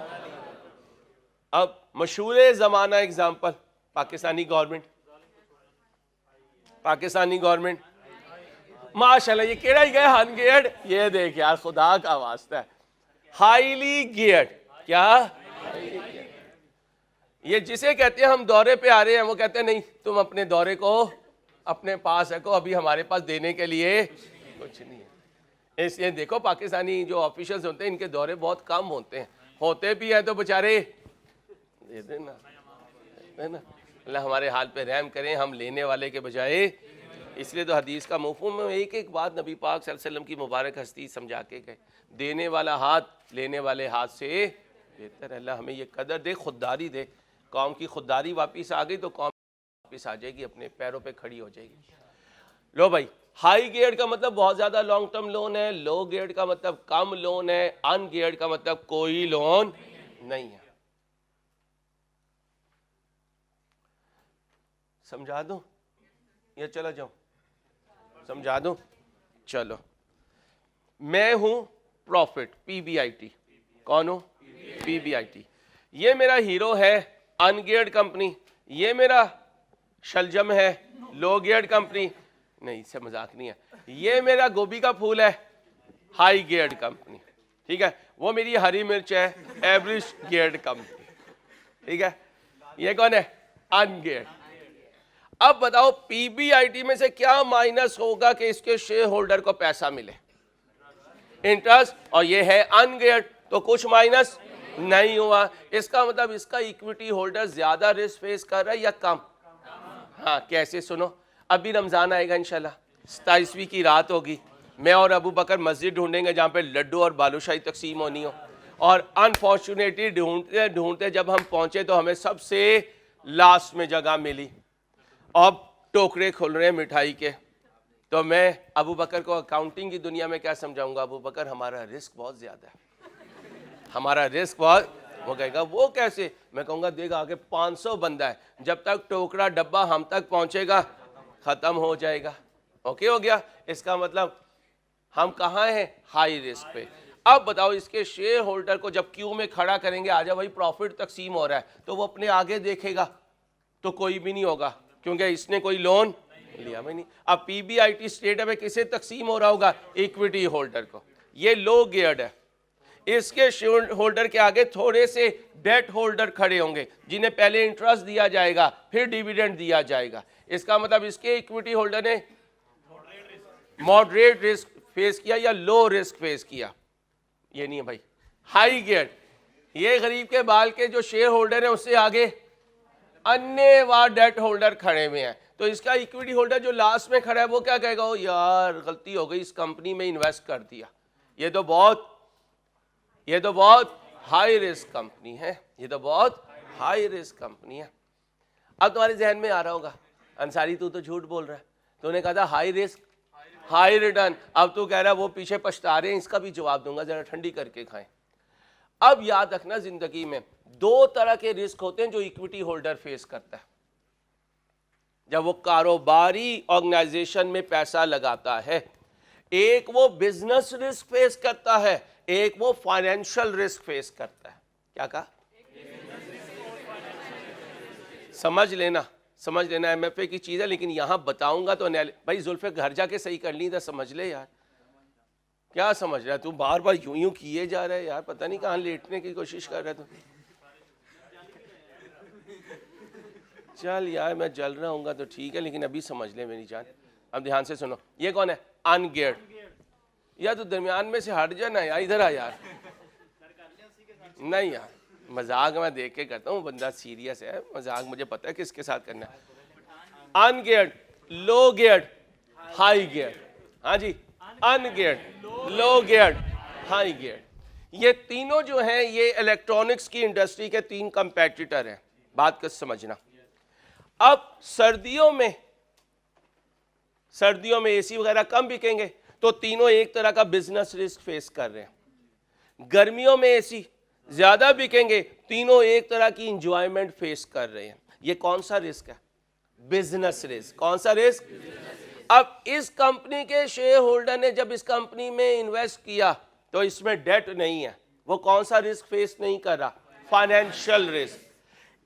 अब मशहूर जमाना example Pakistani government. Pakistani government माशाल्लाह, ये केड़ा ही गया अनगियर्ड। ये देख यार, खुदा का वास्ता है, हाईली गियर्ड। क्या? ये जिसे कहते हैं हम दौरे पे आ रहे हैं, वो कहते हैं नहीं तुम अपने दौरे को अपने पास रखो, अभी हमारे पास देने के लिए कुछ नहीं है। इसलिए देखो पाकिस्तानी जो ऑफिशियल्स होते हैं इनके दौरे बहुत कम होते हैं, होते भी हैं तो बेचारे दे देना, अल्लाह हमारे हाल पे रहम करें, हम लेने वाले के बजाय। इसलिए तो हदीस का मफ़हूम में एक एक बात नबी पाक सल्लल्लाहु अलैहि वसल्लम की मुबारक हस्ती समझा के गए, देने वाला हाथ लेने वाले हाथ से बेहतर। अल्लाह हमें ये कदर दे, खुददारी दे। कौम की खुददारी वापस आ गई तो कौम वापस आ जाएगी, अपने पैरों पे खड़ी हो जाएगी। लो भाई, हाई गियर्ड का मतलब बहुत ज़्यादा लॉन्ग टर्म लोन है, लो गियर्ड का मतलब कम लोन है, अनगियर्ड का मतलब कोई लोन नहीं है। समझा दूं या चला जाऊं? समझा दूं? चलो, मैं हूं प्रॉफिट, PBIT। कौन हूं? PBIT। ये मेरा हीरो है अनगियर्ड कंपनी, ये मेरा शलजम है लो गियर्ड कंपनी। नहीं, इससे मजाक नहीं है। ये मेरा गोभी का फूल है हाई गियर्ड कंपनी, ठीक है। वो मेरी हरी मिर्च है एवरेज गियर्ड कंपनी, ठीक है। ये कौन है? अनगियर्ड। अब बताओ PBIT में से क्या माइनस होगा कि इसके शेयर होल्डर को पैसा मिले? इंटरेस्ट। और ये है अनगियर्ड, तो कुछ माइनस नहीं हुआ। इसका मतलब इसका इक्विटी होल्डर ज्यादा रिस्क फेस कर रहा है या कम? हाँ, कैसे? सुनो, अभी रमजान आएगा इंशाल्लाह, 27वीं की रात होगी, मैं और अबू बकर मस्जिद ढूंढेंगे जहाँ पे लड्डू और बालूशाही तकसीम होनी हो। और अनफॉर्चुनेटली ढूंढते ढूंढते जब हम पहुंचे तो हमें सबसे लास्ट में जगह मिली। अब टोकरे खुल रहे हैं मिठाई के, तो मैं अबू बकर को अकाउंटिंग की दुनिया में क्या समझाऊंगा? अबू बकर, हमारा रिस्क बहुत ज्यादा है, हमारा रिस्क बहुत। वो कहेगा वो कैसे? मैं कहूँगा देगा आगे 500 बंदा है, जब तक टोकरा डब्बा हम तक पहुँचेगा ख़त्म हो जाएगा। ओके हो गया? इसका मतलब हम कहाँ हैं? हाई रिस्क पे। अब बताओ, इसके शेयर होल्डर को जब क्यू में खड़ा करेंगे, आजा भाई प्रॉफिट तकसीम हो रहा है, तो वो अपने आगे देखेगा तो कोई भी नहीं होगा, क्योंकि इसने कोई लोन लिया भी नहीं। अब PBIT स्टेट में किसे तकसीम हो रहा होगा? इक्विटी होल्डर को। ये लो गियर्ड है, इसके शेयर होल्डर के आगे थोड़े से डेट होल्डर खड़े होंगे जिन्हें पहले इंटरेस्ट दिया जाएगा फिर डिविडेंड दिया जाएगा। इसका मतलब इसके इक्विटी होल्डर ने मॉडरेट रिस्क फेस किया या लो रिस्क फेस किया? ये नहीं है भाई, हाई गियर्ड। ये गरीब के बाल के जो शेयर होल्डर है उससे आगे अन्य व डेट होल्डर खड़े हुए हैं, तो इसका इक्विटी होल्डर जो लास्ट में खड़ा है वो क्या कहेगा? ओ यार गलती हो गई, इस कंपनी में इन्वेस्ट कर दिया, ये तो बहुत हाई रिस्क कंपनी है, ये तो बहुत हाई रिस्क कंपनी है। अब तुम्हारे जहन में आ रहा होगा, अंसारी तू तो झूठ बोल रहा है, तूने कहा था हाई रिस्क हाई रिटर्न, अब तू कह रहा है वो पीछे पछता रहे हैं। इसका भी जवाब दूंगा, जरा ठंडी करके खाएं। अब याद रखना, जिंदगी में दो तरह के रिस्क होते हैं जो इक्विटी होल्डर फेस करता है जब वो कारोबारी ऑर्गेनाइजेशन में पैसा लगाता है। एक वो बिजनेस रिस्क फेस करता है, एक वो फाइनेंशियल रिस्क फेस करता है। क्या कहा? समझ लेना MFA की चीज है, लेकिन यहां बताऊंगा तो भाई जुल्फे घर जाके सही कर ली था, समझ ले यार। क्या समझ रहा है तू? बार बार यूं यूं किए जा रहा है यार, पता नहीं कहां लेटने की कोशिश कर रहा है तू। चल यार, मैं जल रहा हूँ तो ठीक है, लेकिन अभी समझ ले मेरी जान। अब ध्यान से सुनो, ये कौन है? अनगियर्ड। या तो दरमियान में से हट जाना यार, इधर आ यार। नहीं यार, मजाक मैं देख के करता हूँ, बंदा सीरियस है, मजाक मुझे पता है किसके साथ करना है। अनगियर्ड, लो गियर्ड, हाई गियर्ड। हाँ जी, अनगियर्ड, लो गियर्ड, हाई गियर्ड। ये तीनों जो हैं ये इलेक्ट्रॉनिक्स की इंडस्ट्री के 3 कंपेटिटर हैं। बात कर समझना। अब सर्दियों में AC वगैरह कम बिकेंगे, तो तीनों एक तरह का बिजनेस रिस्क फेस कर रहे हैं। गर्मियों में AC ज्यादा बिकेंगे, तीनों एक तरह की इंजॉयमेंट फेस कर रहे हैं। ये कौन सा रिस्क है? Business risk. कौन सा रिस्क? अब इस कंपनी के शेयर होल्डर ने जब इस कंपनी में इन्वेस्ट किया तो इसमें डेट नहीं है, वो कौन सा रिस्क फेस नहीं कर रहा? Financial risk.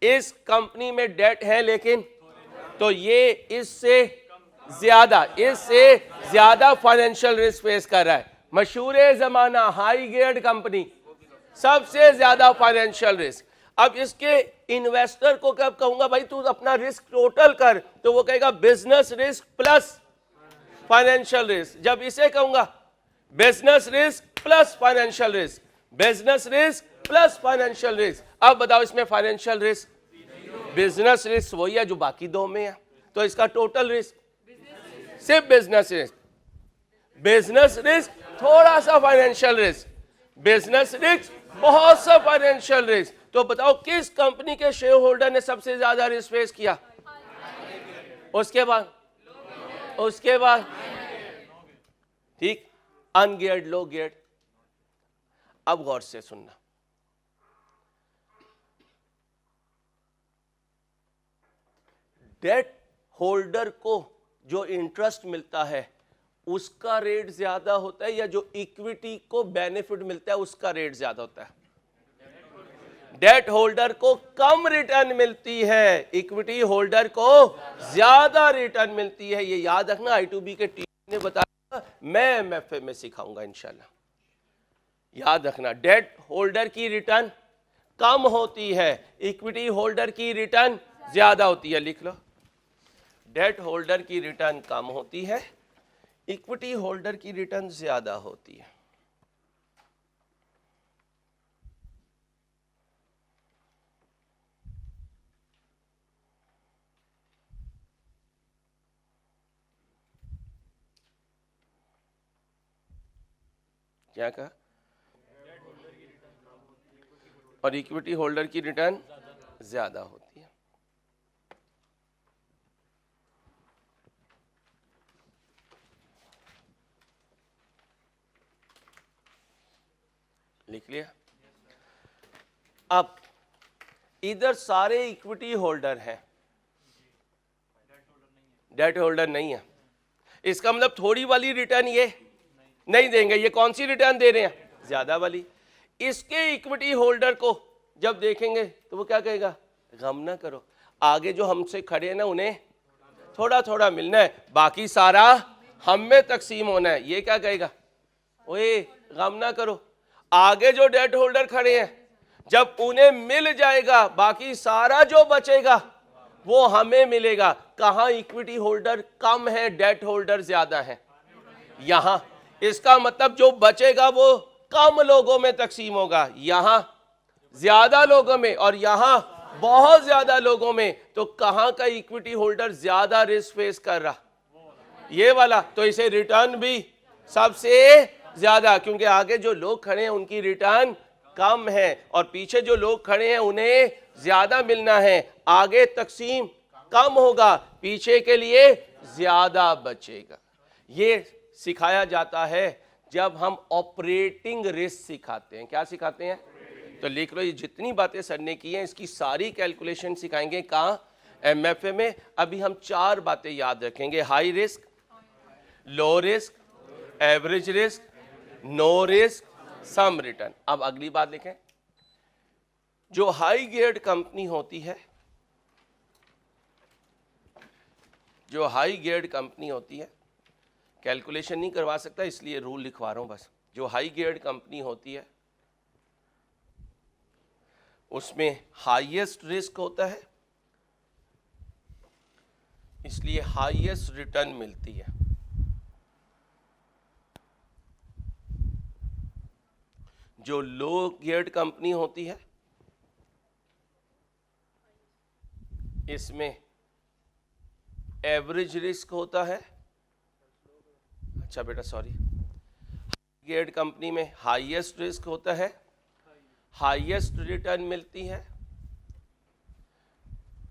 इस कंपनी में डेट है लेकिन, तो ये इससे ज्यादा फाइनेंशियल रिस्क फेस कर रहा है। मशहूर जमाना हाई गियर्ड कंपनी, सबसे ज्यादा फाइनेंशियल रिस्क। अब इसके इन्वेस्टर को कब कहूंगा भाई तू अपना रिस्क टोटल कर, तो वो कहेगा business risk plus financial risk. जब इसे कहूंगा business risk plus financial risk, business risk plus financial risk, अब बताओ इसमें फाइनेंशियल रिस्क बिजनेस रिस्क वही है जो बाकी दो में है, तो इसका टोटल रिस्क सिर्फ बिजनेस रिस्क, बिजनेस रिस्क थोड़ा सा फाइनेंशियल रिस्क, बिजनेस रिस्क बहुत सा फाइनेंशियल रिस्क। तो बताओ किस कंपनी के शेयर होल्डर ने सबसे ज्यादा रिस्क फेस किया? उसके बाद ठीक, अनगियर्ड, लो गियर्ड। अब गौर से सुनना, डेट होल्डर को जो इंटरेस्ट मिलता है उसका रेट ज्यादा होता है या जो इक्विटी को बेनिफिट मिलता है उसका रेट ज्यादा होता है? डेट होल्डर को कम रिटर्न मिलती है, इक्विटी होल्डर को ज्यादा रिटर्न मिलती है। ये याद रखना, I2B के टीम ने बताया, मैं MFA में सिखाऊंगा इंशाल्लाह। याद रखना, डेट होल्डर की रिटर्न कम होती है, इक्विटी होल्डर की रिटर्न ज्यादा होती है। लिख लो, डेट होल्डर की रिटर्न कम होती है, इक्विटी होल्डर की रिटर्न ज्यादा होती है। क्या कहा? और इक्विटी होल्डर की रिटर्न ज्यादा होती है। लिख लिया? अब इधर सारे इक्विटी होल्डर हैं, डेट होल्डर नहीं है। इसका मतलब थोड़ी वाली रिटर्न ये नहीं देंगे। ये कौन सी रिटर्न दे रहे हैं? ज्यादा वाली। इसके इक्विटी होल्डर को जब देखेंगे तो वो क्या कहेगा? गम ना करो, आगे जो हमसे खड़े हैं ना उन्हें थोड़ा थोड़ा मिलना है, बाकी सारा हम में तकसीम होना है। ये क्या कहेगा? ओए गम ना करो, आगे जो डेट होल्डर खड़े हैं जब उन्हें मिल जाएगा बाकी सारा जो बचेगा वो हमें मिलेगा। कहां इक्विटी होल्डर कम है, डेट होल्डर ज्यादा है? यहां। इसका मतलब जो बचेगा वो कम लोगों में तकसीम होगा, यहां ज्यादा लोगों में और यहां बहुत ज्यादा लोगों में। तो कहां का इक्विटी होल्डर ज्यादा रिस्क फेस कर रहा? ये वाला। तो इसे रिटर्न भी सबसे ज्यादा, क्योंकि आगे जो लोग खड़े हैं उनकी रिटर्न कम है और पीछे जो लोग खड़े हैं उन्हें ज्यादा मिलना है। आगे तकसीम कम होगा, पीछे के लिए ज्यादा बचेगा। ये सिखाया जाता है जब हम ऑपरेटिंग रिस्क सिखाते हैं। क्या सिखाते हैं? तो लिख लो, ये जितनी बातें सर ने की हैं इसकी सारी कैलकुलेशन सिखाएंगे। कहाँ? MFA में। अभी हम 4 बातें याद रखेंगे: high risk, low risk, average risk, no risk, some return. अब अगली बात लिखें, जो हाई गियर्ड कंपनी होती है, जो हाई गियर्ड कंपनी होती है, कैलकुलेशन नहीं करवा सकता इसलिए रूल लिखवा रहा हूं बस। जो हाई गियर्ड कंपनी होती है उसमें हाईएस्ट रिस्क होता है, इसलिए हाईएस्ट रिटर्न मिलती है। जो लो गियर्ड कंपनी होती है इसमें एवरेज रिस्क होता है। अच्छा बेटा सॉरी, गियर्ड कंपनी में हाईएस्ट रिस्क होता है, हाईएस्ट रिटर्न मिलती है।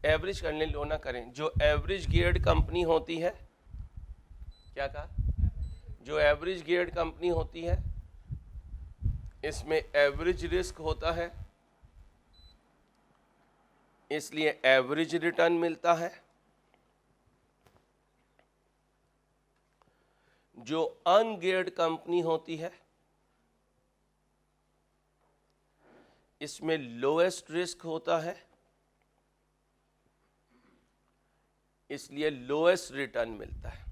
एवरेज करने लो ना करें। जो एवरेज गियर्ड कंपनी होती है, क्या कहा? जो एवरेज गियर्ड कंपनी होती है इसमें एवरेज रिस्क होता है, इसलिए एवरेज रिटर्न मिलता है। जो अनगियर्ड कंपनी होती है इसमें लोएस्ट रिस्क होता है, इसलिए लोएस्ट रिटर्न मिलता है।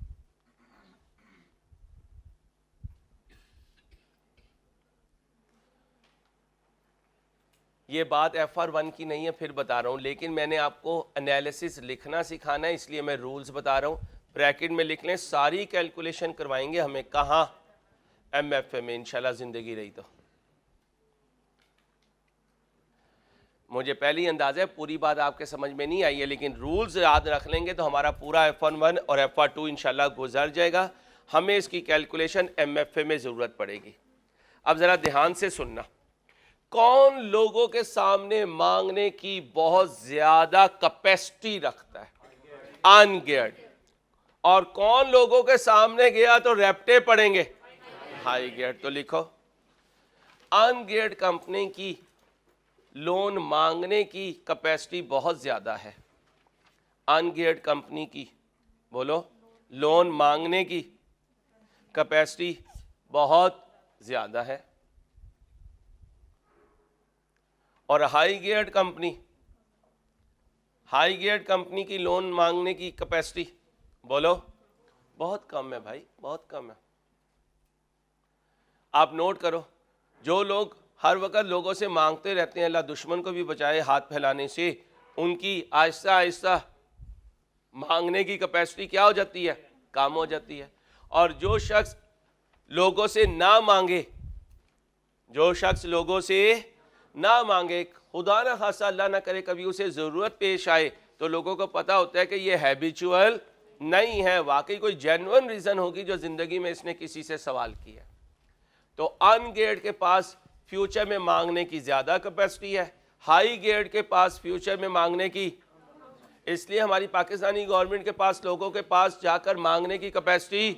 ये बात FR1 की नहीं है, फिर बता रहा हूं, लेकिन मैंने आपको एनालिसिस लिखना सिखाना है इसलिए मैं रूल्स बता रहा हूं। ब्रैकेट में लिख लें, सारी कैलकुलेशन करवाएंगे हमें। कहां? MFA में इंशाल्लाह जिंदगी रही तो। मुझे पहले ही अंदाजा है पूरी बात आपके समझ में नहीं आई है, लेकिन रूल्स याद रख लेंगे तो हमारा पूरा F11 और F2 इंशाल्लाह गुजर जाएगा। हमें इसकी कैलकुलेशन MFA में ज़रूरत पड़ेगी। अब ज़रा ध्यान से सुनना, कौन लोगों के सामने मांगने की बहुत ज़्यादा कैपेसिटी रखता है? अनगियर्ड। और कौन लोगों के सामने गया तो रैप्टे पड़ेंगे? High geared. तो लिखो, अनगियर्ड कंपनी की लोन मांगने की कैपेसिटी बहुत ज़्यादा है। अनगियर्ड कंपनी की, बोलो, लोन मांगने की कैपेसिटी बहुत ज़्यादा है। और हाई गियर्ड कंपनी की लोन मांगने की कैपेसिटी, बोलो, बहुत कम है भाई, बहुत कम है। आप नोट करो, जो लोग हर वक्त लोगों से मांगते रहते हैं, अल्लाह दुश्मन को भी बचाए हाथ फैलाने से, उनकी आहिस्ता आहिस्ता मांगने की कैपेसिटी क्या हो जाती है? कम हो जाती है। और जो शख्स लोगों से ना मांगे, ना मांगे, खुदा ना खासा अल्लाह ना करे कभी उसे ज़रूरत पेश आए, तो लोगों को पता होता है कि ये हैबिचुअल नहीं है, वाकई कोई जेन्युइन रीज़न होगी जो ज़िंदगी में इसने किसी से सवाल किया। तो अनगियर्ड के पास फ्यूचर में मांगने की ज़्यादा कैपेसिटी है, हाई गियर्ड के पास फ्यूचर में मांगने की, इसलिए हमारी पाकिस्तानी गवर्नमेंट के पास लोगों के पास जाकर मांगने की कैपेसिटी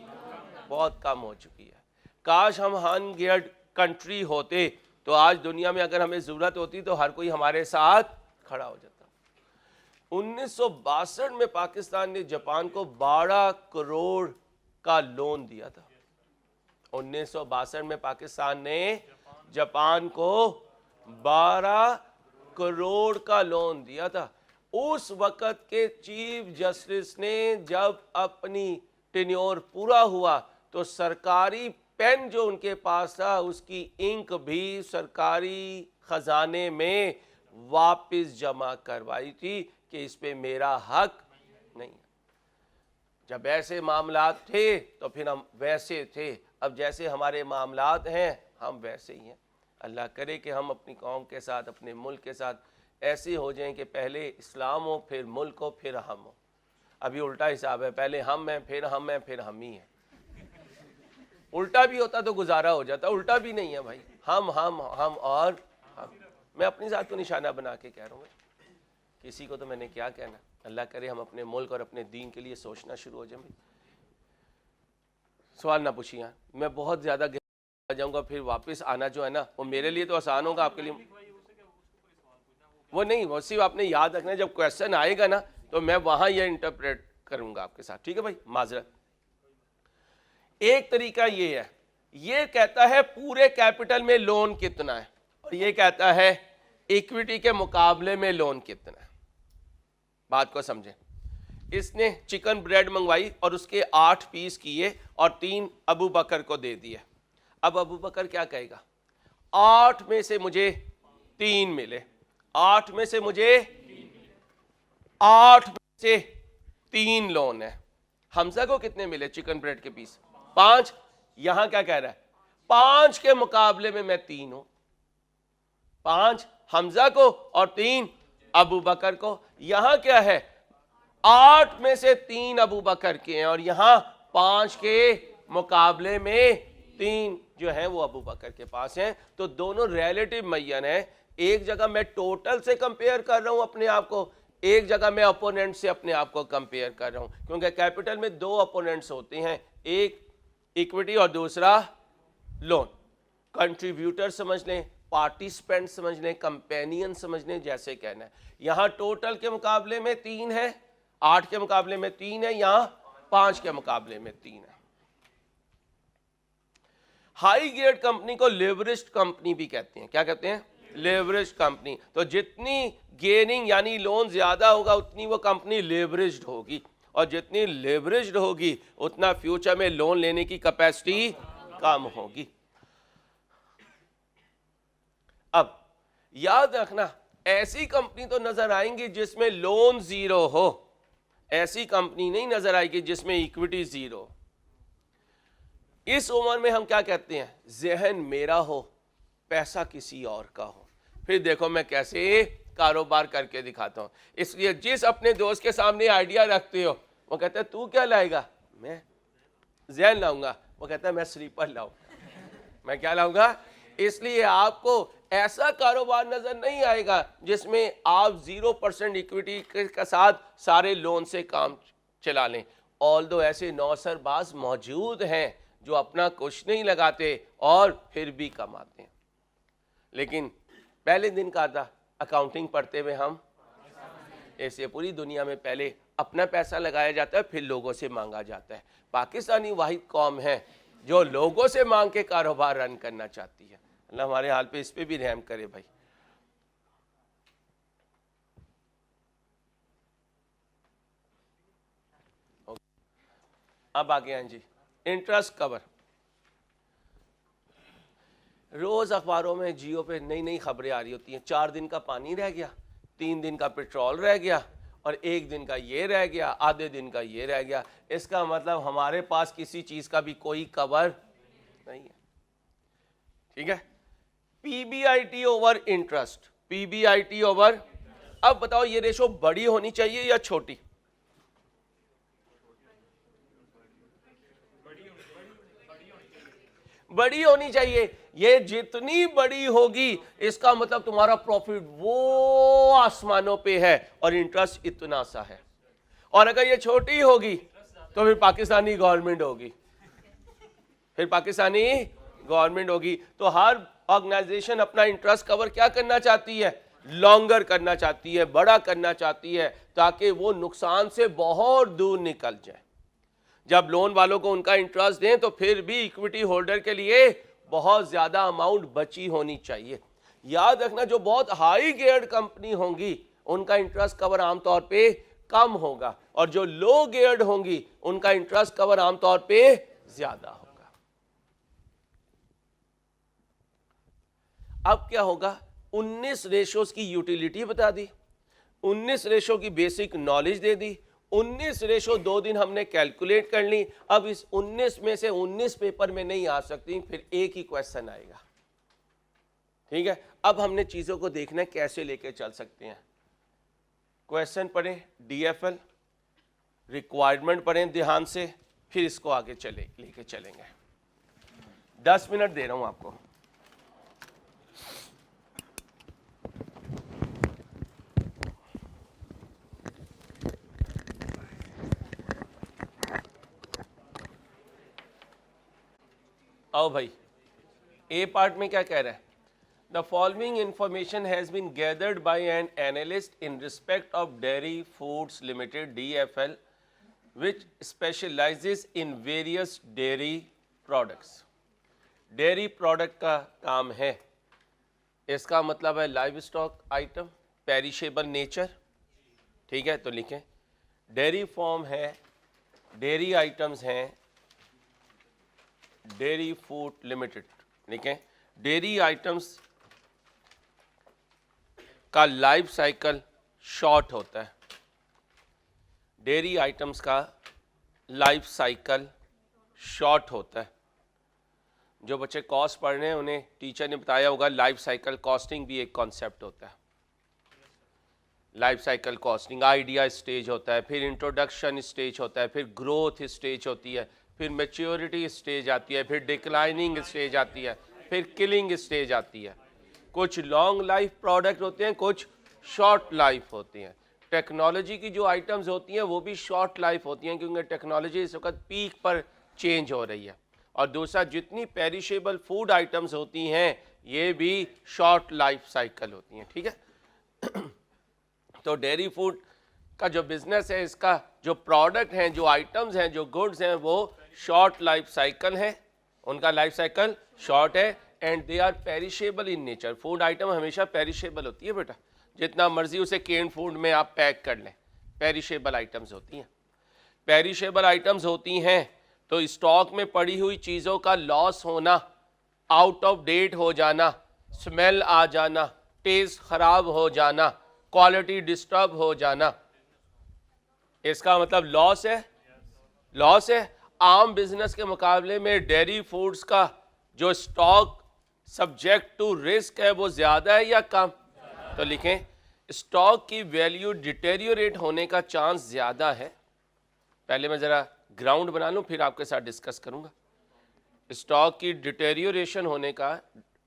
बहुत कम हो चुकी है। काश हम अनगियर्ड कंट्री होते तो आज दुनिया में अगर हमें ज़रूरत होती तो हर कोई हमारे साथ खड़ा हो जाता। 1962 में पाकिस्तान ने जापान को 12 करोड़ का लोन दिया था। 1962 में पाकिस्तान ने जापान को 12 करोड़ का लोन दिया था। उस वक़्त के चीफ जस्टिस ने जब अपनी टेन्योर पूरा हुआ तो सरकारी पेन जो उनके पास था उसकी इंक भी सरकारी खजाने में वापस जमा करवाई थी कि इस पे मेरा हक नहीं है। जब ऐसे मामलात थे तो फिर हम वैसे थे, अब जैसे हमारे मामलात हैं हम वैसे ही हैं। अल्लाह करे कि हम अपनी कौम के साथ, अपने मुल्क के साथ ऐसे हो जाएं कि पहले इस्लाम हो, फिर मुल्क हो, फिर हम हो। अभी उल्टा हिसाब है, पहले हम हैं, फिर हम हैं, फिर हम ही हैं। उल्टा भी होता तो गुजारा हो जाता, उल्टा भी नहीं है भाई, हम और हम। मैं अपनी ज़ात को निशाना बना के कह रहा हूँ, किसी को तो मैंने क्या कहना। अल्लाह करे हम अपने मुल्क और अपने दीन के लिए सोचना शुरू हो जाए। सवाल ना पूछिए, मैं बहुत ज़्यादा आ जाऊँगा, फिर वापस आना जो है ना वो मेरे लिए तो आसान होगा, आपके लिए वो नहीं। वो सिर्फ आपने याद रखना, जब क्वेश्चन आएगा ना तो मैं वहाँ ये इंटरप्रेट करूँगा आपके साथ, ठीक है भाई। माजरत, एक तरीका ये है, ये कहता है पूरे कैपिटल में लोन कितना है, और ये कहता है इक्विटी के मुकाबले में लोन कितना है। बात को समझें। इसने चिकन ब्रेड मंगवाई और उसके 8 पीस किए और 3 अबू बकर को दे दिए। अब अबू बकर क्या कहेगा? 8 में से मुझे 3 मिले, 8 में से मुझे 8 में से 3 लोन है। हमजा को कितने मिले चिकन ब्रेड के पीस? 5। यहां क्या कह रहा है? 5 के मुकाबले में मैं 3 हूं। 5 हमजा को और 3 अबू बकर को। यहां क्या है? 8 में से 3 अबू बकर के हैं और यहां 5 के मुकाबले में 3 जो है वो अबू बकर के पास हैं। तो दोनों रिलेटिव मय्यन है। एक जगह मैं टोटल से कंपेयर कर रहा हूं अपने आप को, एक जगह मैं अपोनेंट से अपने आप को कंपेयर कर रहा हूं, क्योंकि कैपिटल में 2 अपोनेंट्स होते हैं, एक इक्विटी और दूसरा लोन। कंट्रीब्यूटर समझ लें, पार्टिसिपेंट समझ लें, कंपेनियन समझ लें, जैसे कहना है। यहां टोटल के मुकाबले में 3 है, 8 के मुकाबले में 3 है, यहां 5 के मुकाबले में 3 है। हाई गियर्ड कंपनी को लेवरेज्ड कंपनी भी कहते हैं। क्या कहते हैं? Leveraged company. तो जितनी गेनिंग यानी लोन ज्यादा होगा उतनी वो कंपनी लेवरेज्ड होगी, और जितनी लेवरेज्ड होगी उतना फ्यूचर में लोन लेने की कैपेसिटी कम होगी। अब याद रखना, ऐसी कंपनी तो नजर आएंगी जिसमें लोन 0 हो, ऐसी कंपनी नहीं नजर आएगी जिसमें इक्विटी 0। इस उम्र में हम क्या कहते हैं? जहन मेरा हो, पैसा किसी और का हो। फिर देखो मैं कैसे कारोबार करके दिखाता हूँ। इसलिए जिस अपने दोस्त के सामने आइडिया रखते हो वो कहता है तू क्या लाएगा, मैं जैन लाऊंगा, वो कहता है मैं स्लीपर लाऊंगा। मैं क्या लाऊंगा? इसलिए आपको ऐसा कारोबार नजर नहीं आएगा जिसमें आप 0% इक्विटी के साथ सारे लोन से काम चला लें। ऑल्दो ऐसे नौसरबाज मौजूद हैं जो अपना कुछ नहीं लगाते और फिर भी कमाते हैं। लेकिन पहले दिन का था अकाउंटिंग पढ़ते हुए हम ऐसे पूरी दुनिया में पहले अपना पैसा लगाया जाता है फिर लोगों से मांगा जाता है। पाकिस्तानी वाहिद कौम है जो लोगों से मांग के कारोबार रन करना चाहती है। अल्लाह हमारे हाल पे इस पे भी रहम करे भाई। अब आगे हैं जी, इंटरेस्ट कवर। रोज अखबारों में जियो पे नई नई खबरें आ रही होती हैं। 4 दिन का पानी रह गया, 3 दिन का पेट्रोल रह गया और 1 दिन का ये रह गया, आधे दिन का ये रह गया। इसका मतलब हमारे पास किसी चीज का भी कोई कवर नहीं है। ठीक है, PBIT over interest, PBIT over. अब बताओ ये रेशो बड़ी होनी चाहिए या छोटी? बड़ी होनी चाहिए। ये जितनी बड़ी होगी इसका मतलब तुम्हारा प्रॉफिट वो आसमानों पे है और इंटरेस्ट इतना सा है। और अगर ये छोटी होगी तो फिर पाकिस्तानी गवर्नमेंट होगी, फिर पाकिस्तानी गवर्नमेंट होगी। तो हर ऑर्गेनाइजेशन अपना इंटरेस्ट कवर क्या करना चाहती है? लॉन्गर करना चाहती है, बड़ा करना चाहती है, ताकि वो नुकसान से बहुत दूर निकल जाए। जब लोन वालों को उनका इंटरेस्ट दें तो फिर भी इक्विटी होल्डर के लिए बहुत ज्यादा अमाउंट बची होनी चाहिए। याद रखना जो बहुत हाई गियर्ड कंपनी होंगी उनका इंटरेस्ट कवर आमतौर पे कम होगा और जो लो गियर्ड होंगी उनका इंटरेस्ट कवर आमतौर पे ज्यादा होगा। अब क्या होगा? 19 रेशोज की यूटिलिटी बता दी, 19 रेशो की बेसिक नॉलेज दे दी, 19 रेशो 2 दिन हमने कैलकुलेट कर ली। अब इस 19 में से 19 पेपर में नहीं आ सकती, फिर एक ही क्वेश्चन आएगा। ठीक है, अब हमने चीजों को देखना है कैसे लेके चल सकते हैं। क्वेश्चन पढ़ें, डीएफएल रिक्वायरमेंट पढ़ें ध्यान से, फिर इसको आगे लेके चलेंगे। 10 मिनट दे रहा हूं आपको। आओ भाई, ए पार्ट में क्या कह रहा है? The following information has been gathered by an analyst in respect of dairy foods limited DFL which specialises in various dairy products. Dairy product का काम है, इसका मतलब है livestock item, perishable nature. ठीक है, तो लिखें डेयरी फॉर्म है, डेयरी आइटम्स हैं, डेयरी फूड लिमिटेड। लिखें डेयरी आइटम्स का लाइफ साइकिल शॉर्ट होता है, डेयरी आइटम्स का लाइफ साइकिल शॉर्ट होता है। जो बच्चे कॉस्ट पढ़ रहे हैं उन्हें टीचर ने बताया होगा लाइफ साइकिल कॉस्टिंग भी एक कॉन्सेप्ट होता है। Life cycle costing idea stage होता है, फिर इंट्रोडक्शन स्टेज होता है, फिर ग्रोथ स्टेज होती है, फिर मैच्योरिटी स्टेज आती है, फिर डिक्लाइनिंग स्टेज आती है, फिर किलिंग स्टेज आती है। कुछ लॉन्ग लाइफ प्रोडक्ट होते हैं, कुछ शॉर्ट लाइफ होती हैं। टेक्नोलॉजी की जो आइटम्स होती हैं वो भी शॉर्ट लाइफ होती हैं क्योंकि टेक्नोलॉजी इस वक्त पीक पर चेंज हो रही है। और दूसरा, जितनी पेरिशेबल फूड आइटम्स होती हैं ये भी शॉर्ट लाइफ साइकिल होती हैं। ठीक है तो डेयरी फूड का जो बिजनेस है, इसका जो प्रोडक्ट हैं, जो आइटम्स हैं, जो गुड्स हैं, वो शॉर्ट लाइफ साइकिल है, उनका लाइफ साइकिल शॉर्ट है and they are perishable in nature. Food item हमेशा पेरिशेबल होती है बेटा, जितना मर्जी उसे केन फूड में आप पैक कर लें, पेरिशेबल आइटम्स होती हैं। पेरिशेबल आइटम्स होती हैं तो स्टॉक में पड़ी हुई चीज़ों का लॉस होना, आउट ऑफ डेट हो जाना, स्मेल आ जाना, टेस्ट खराब हो जाना, क्वालिटी डिस्टर्ब हो जाना, इसका मतलब लॉस है, लॉस है। आम बिजनेस के मुकाबले में डेयरी फूड्स का जो स्टॉक सब्जेक्ट टू रिस्क है वो ज्यादा है या कम? तो लिखें स्टॉक की वैल्यू डिटेरियोरेट होने का चांस ज़्यादा है। पहले मैं ज़रा ग्राउंड बना लूँ, फिर आपके साथ डिस्कस करूँगा। स्टॉक की डिटेरियोरेशन होने का,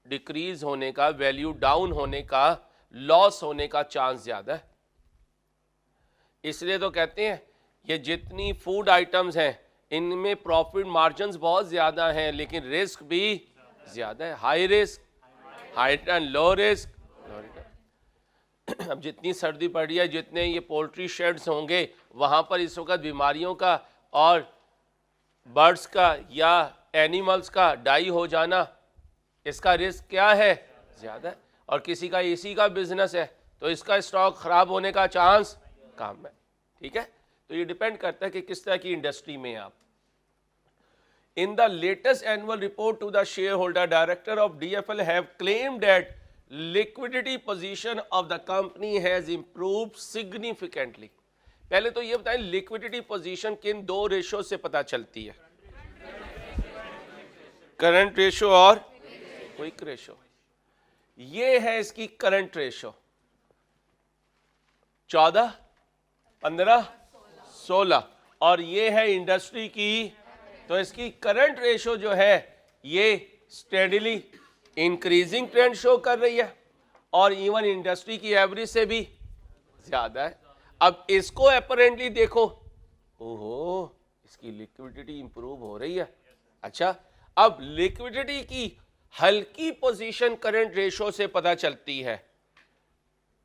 डिक्रीज होने का, वैल्यू डाउन होने का, लॉस होने का चांस ज़्यादा है। इसलिए तो कहते हैं ये जितनी फूड आइटम्स हैं इनमें प्रॉफिट मार्जिन्स बहुत ज़्यादा हैं, लेकिन रिस्क भी ज़्यादा है। High risk, high return, low risk, low return. अब जितनी सर्दी पड़ रही है, जितने ये पोल्ट्री शेड्स होंगे वहाँ पर इस वक्त बीमारियों का और बर्ड्स का या एनिमल्स का डाई हो जाना, इसका रिस्क क्या है? ज़्यादा है। और किसी का एसी का बिजनेस है तो इसका स्टॉक खराब होने का चांस कम है। ठीक है, तो ये डिपेंड करता है कि किस तरह की इंडस्ट्री में आप। In the latest annual report to the shareholder, director of DFL have claimed that liquidity position of the company has improved significantly. पहले तो ये बताएं लिक्विडिटी पोजीशन किन दो रेशो से पता चलती है? करंट रेशो और क्विक रेशो। ये है इसकी करंट रेशो 14, 15, 16 और ये है इंडस्ट्री की। तो इसकी करंट रेशो जो है ये स्टेडीली इंक्रीजिंग ट्रेंड शो कर रही है और इवन इंडस्ट्री की एवरेज से भी ज्यादा है। अब इसको अपरेंटली देखो, ओहो इसकी लिक्विडिटी इंप्रूव हो रही है। अच्छा, अब लिक्विडिटी की हल्की पोजीशन करंट रेशो से पता चलती है,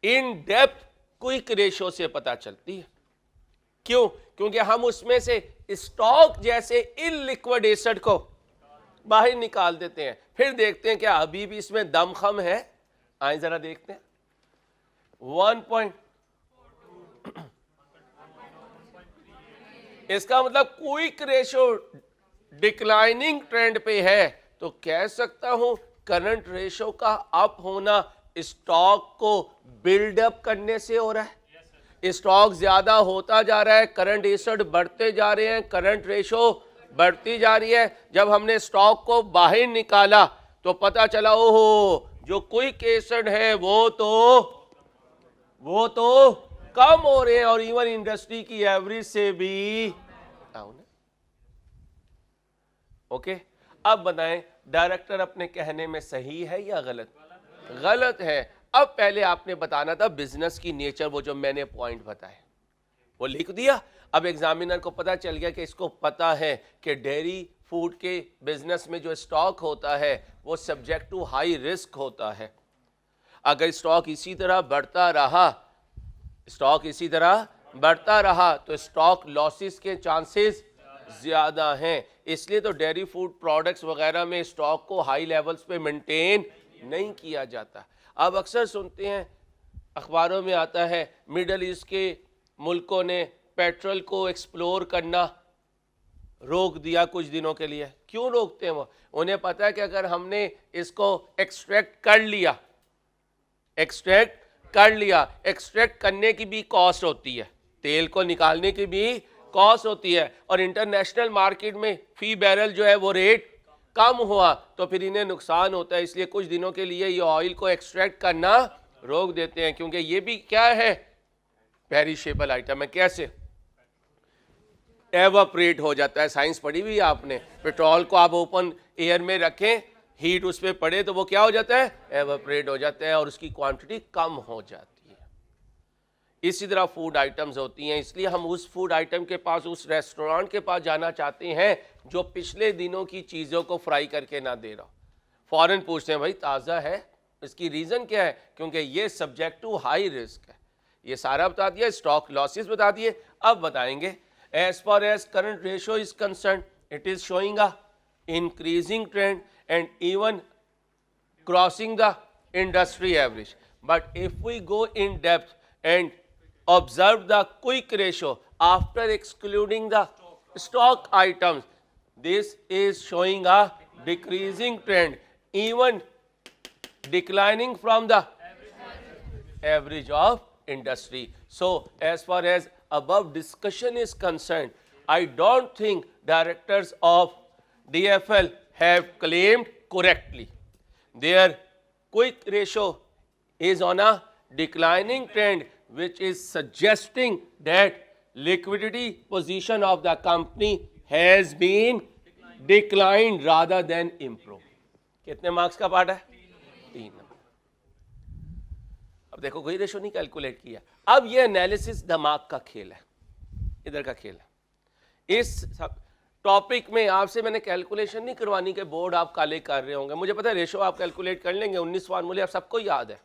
इन डेप्थ क्विक रेशो से पता चलती है। क्यों? क्योंकि हम उसमें से स्टॉक जैसे इलिक्विड एसेट को बाहर निकाल देते हैं, फिर देखते हैं क्या अभी भी इसमें दमखम है। आए जरा देखते हैं। 1. इसका मतलब क्विक रेशो डिक्लाइनिंग ट्रेंड पे है, तो कह सकता हूं करंट रेशो का अप होना स्टॉक को बिल्डअप करने से हो रहा है। स्टॉक ज्यादा होता जा रहा है, करंट एसेट बढ़ते जा रहे हैं, करंट रेशो बढ़ती जा रही है। जब हमने स्टॉक को बाहर निकाला तो पता चला ओहो जो क्विक एसेट है वो तो कम हो रहे हैं और इवन इंडस्ट्री की एवरेज से भी डाउन है। ओके, अब बताएं डायरेक्टर अपने कहने में सही है या गलत? गलत है। अब पहले आपने बताना था बिजनेस की नेचर, वो जो मैंने पॉइंट बताए वो लिख दिया। अब एग्जामिनर को पता चल गया कि इसको पता है कि डेयरी फूड के बिजनेस में जो स्टॉक होता है वो सब्जेक्ट टू हाई रिस्क होता है। अगर स्टॉक इसी तरह बढ़ता रहा तो स्टॉक लॉसेस के चांसेस ज्यादा हैं। इसलिए तो डेयरी फूड प्रोडक्ट्स वगैरह में स्टॉक को हाई लेवल्स पे मेंटेन नहीं किया जाता। अब अक्सर सुनते हैं अखबारों में आता है मिडल ईस्ट के मुल्कों ने पेट्रोल को एक्सप्लोर करना रोक दिया कुछ दिनों के लिए। क्यों रोकते हैं वो? उन्हें पता है कि अगर हमने इसको एक्सट्रैक्ट करने की भी कॉस्ट होती है, तेल को निकालने की भी कॉस्ट होती है, और इंटरनेशनल मार्केट में फी बैरल जो है वो रेट कम हुआ तो फिर इन्हें नुकसान होता है। इसलिए कुछ दिनों के लिए ये ऑयल को एक्सट्रैक्ट करना रोक देते हैं, क्योंकि ये भी क्या है? पेरिशेबल आइटम है। कैसे? एवापरेट हो जाता है। साइंस पढ़ी हुई है आपने। पेट्रोल को आप ओपन एयर में रखें, हीट उस पर पड़े तो वो क्या हो जाता है? एवापरेट हो जाता है और उसकी क्वांटिटी कम हो जाती है। इसी तरह फूड आइटम्स होती हैं। इसलिए हम उस फूड आइटम के पास, उस रेस्टोरेंट के पास जाना चाहते हैं जो पिछले दिनों की चीज़ों को फ्राई करके ना दे रहा। फौरन पूछते हैं भाई ताज़ा है? इसकी रीज़न क्या है? क्योंकि ये सब्जेक्ट टू हाई रिस्क है। ये सारा बता दिया, स्टॉक लॉसेस बता दिए। अब बताएंगे as far as current ratio is concern, it is showing a increasing trend and even crossing the industry average. But if we go in depth and observe the quick ratio after excluding the stock items, this is showing a decreasing trend, even declining from the average of industry. So as far as above discussion is concerned, I don't think directors of DFL have claimed correctly. Their quick ratio is on a declining trend which is suggesting that liquidity position of the company has been declined rather than improved. कितने marks का part है? 3 number. अब देखो कोई ratio नहीं calculate किया. अब ये एनालिसिस दिमाग का खेल है, इधर का खेल है. इस टॉपिक में आपसे मैंने कैलकुलेशन नहीं करवानी कि बोर्ड आप काले कर रहे होंगे. मुझे पता है रेशो आप कैलकुलेट कर लेंगे, 19 फार्मूले आप सबको याद है.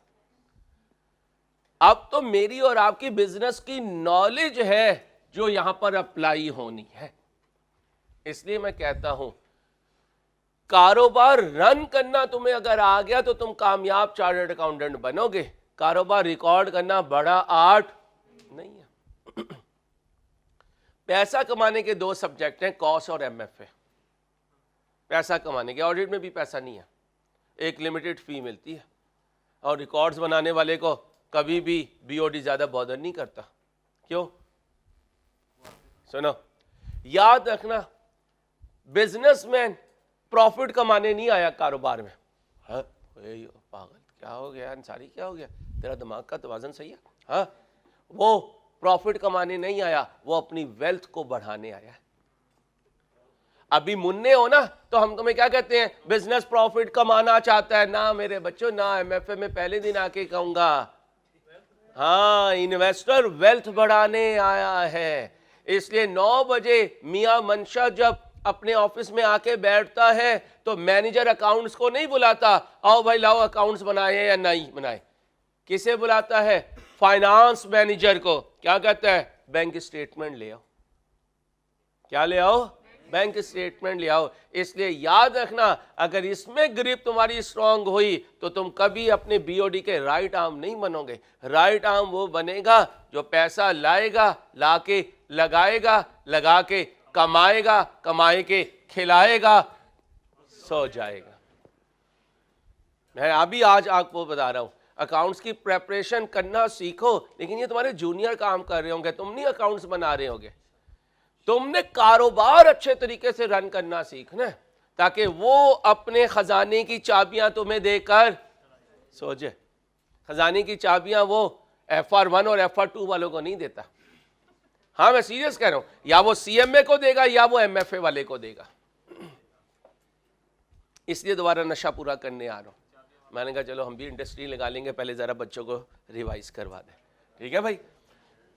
अब तो मेरी और आपकी बिजनेस की नॉलेज है जो यहां पर अप्लाई होनी है. इसलिए मैं कहता हूं कारोबार रन करना तुम्हें अगर आ गया तो तुम कामयाब चार्टर्ड अकाउंटेंट बनोगे. कारोबार रिकॉर्ड करना बड़ा आर्ट नहीं है. पैसा कमाने के 2 सब्जेक्ट हैं, कॉस्ट और एमएफए. पैसा कमाने के, ऑडिट में भी पैसा नहीं है, एक लिमिटेड फी मिलती है. और रिकॉर्ड्स बनाने वाले को कभी भी बीओडी ज्यादा बॉदर नहीं करता. क्यों? सुनो, याद रखना बिजनेसमैन प्रॉफिट कमाने नहीं आया कारोबार में. हाँ पागल क्या हो गया अंसारी, क्या हो गया, तेरा दिमाग का तवाज़न सही है? हाँ, वो प्रॉफिट कमाने नहीं आया, वो अपनी वेल्थ को बढ़ाने आया है. अभी मुन्ने हो ना तो हम तुम्हें क्या कहते हैं, बिजनेस प्रॉफिट कमाना चाहता है ना मेरे बच्चों, ना एमएफए में पहले दिन आके कहूंगा. हाँ, इन्वेस्टर वेल्थ बढ़ाने आया है. इसलिए 9 बजे मियां मनशा जब अपने ऑफिस में आके बैठता है तो मैनेजर अकाउंट्स को नहीं बुलाता, आओ भाई लाओ अकाउंट्स बनाए या नहीं बनाए. किसे बुलाता है? फाइनेंस मैनेजर को. क्या कहता है? बैंक स्टेटमेंट ले आओ. क्या ले आओ? बैंक स्टेटमेंट ले आओ. इसलिए याद रखना अगर इसमें ग्रिप तुम्हारी स्ट्रांग हुई तो तुम कभी अपने बीओडी के राइट आर्म नहीं बनोगे. राइट आर्म वो बनेगा जो पैसा लाएगा, लाके लगाएगा, लगा के कमाएगा, कमाए के खिलाएगा, सो जाएगा. मैं अभी आज आपको बता रहा हूं अकाउंट्स की प्रेपरेशन करना सीखो. लेकिन ये तुम्हारे जूनियर काम कर रहे होंगे, तुम नहीं अकाउंट्स बना रहे होगे. तुमने कारोबार अच्छे तरीके से रन करना सीखना ताकि वो अपने खजाने की चाबियां तुम्हें देकर सो जाए. खजाने की चाबियां वो FR1 और FR2 वालों को नहीं देता. हाँ मैं सीरियस कह रहा हूं, या वो CMA को देगा या वो MFA वाले को देगा. इसलिए दोबारा नशा पूरा करने आ रहा हूं. मैंने कहा चलो हम भी इंडस्ट्री लगा लेंगे, पहले जरा बच्चों को रिवाइज करवा दें. ठीक है भाई,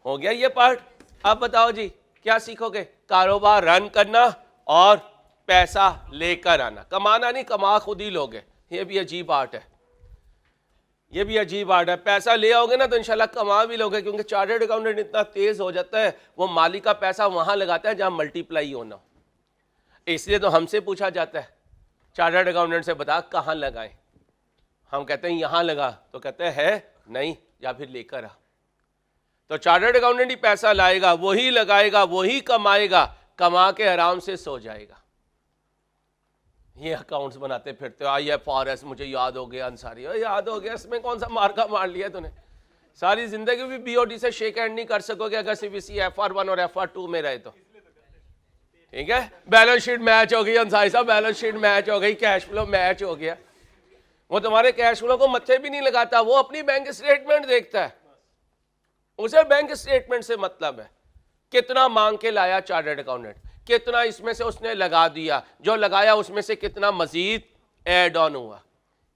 हो गया ये पार्ट. अब बताओ जी क्या सीखोगे? कारोबार रन करना और पैसा लेकर आना. कमाना नहीं, कमा खुद ही लोगे. ये भी अजीब आर्ट है, ये भी अजीब आर्ट है. पैसा ले आओगे ना तो इंशाल्लाह कमा भी लोगे, क्योंकि चार्टर्ड अकाउंटेंट इतना तेज हो जाता है वो मालिक का पैसा वहां लगाता है जहां मल्टीप्लाई होना. इसलिए तो हमसे पूछा जाता है चार्टर्ड अकाउंटेंट से बता कहां लगाएं. हम कहते हैं यहां लगा, तो कहते हैं है नहीं, या फिर लेकर आ. तो चार्टर्ड अकाउंटेंट ही पैसा लाएगा, वही लगाएगा, वही कमाएगा, कमा के आराम से सो जाएगा. ये अकाउंट्स बनाते फिरते हो, IFRS मुझे याद हो गया अंसारी. याद हो गया, इसमें कौन सा मार्का मार लिया तूने? सारी जिंदगी भी बीओडी से शेक हैंड नहीं कर सकोगे अगर सिर्फ इसी FR1 और FR2 में रहे तो. ठीक है, बैलेंस शीट मैच हो गई अंसारी साहब, बैलेंस शीट मैच हो गई, कैश फ्लो मैच हो गया. वो तुम्हारे कैश फ्लो को मत्थे भी नहीं लगाता, वो अपनी बैंक स्टेटमेंट देखता है. उसे बैंक स्टेटमेंट से मतलब है कितना मांग के लाया चार्टर्ड अकाउंटेंट, कितना इसमें से उसने लगा दिया, जो लगाया उसमें से कितना मजीद ऐड ऑन हुआ.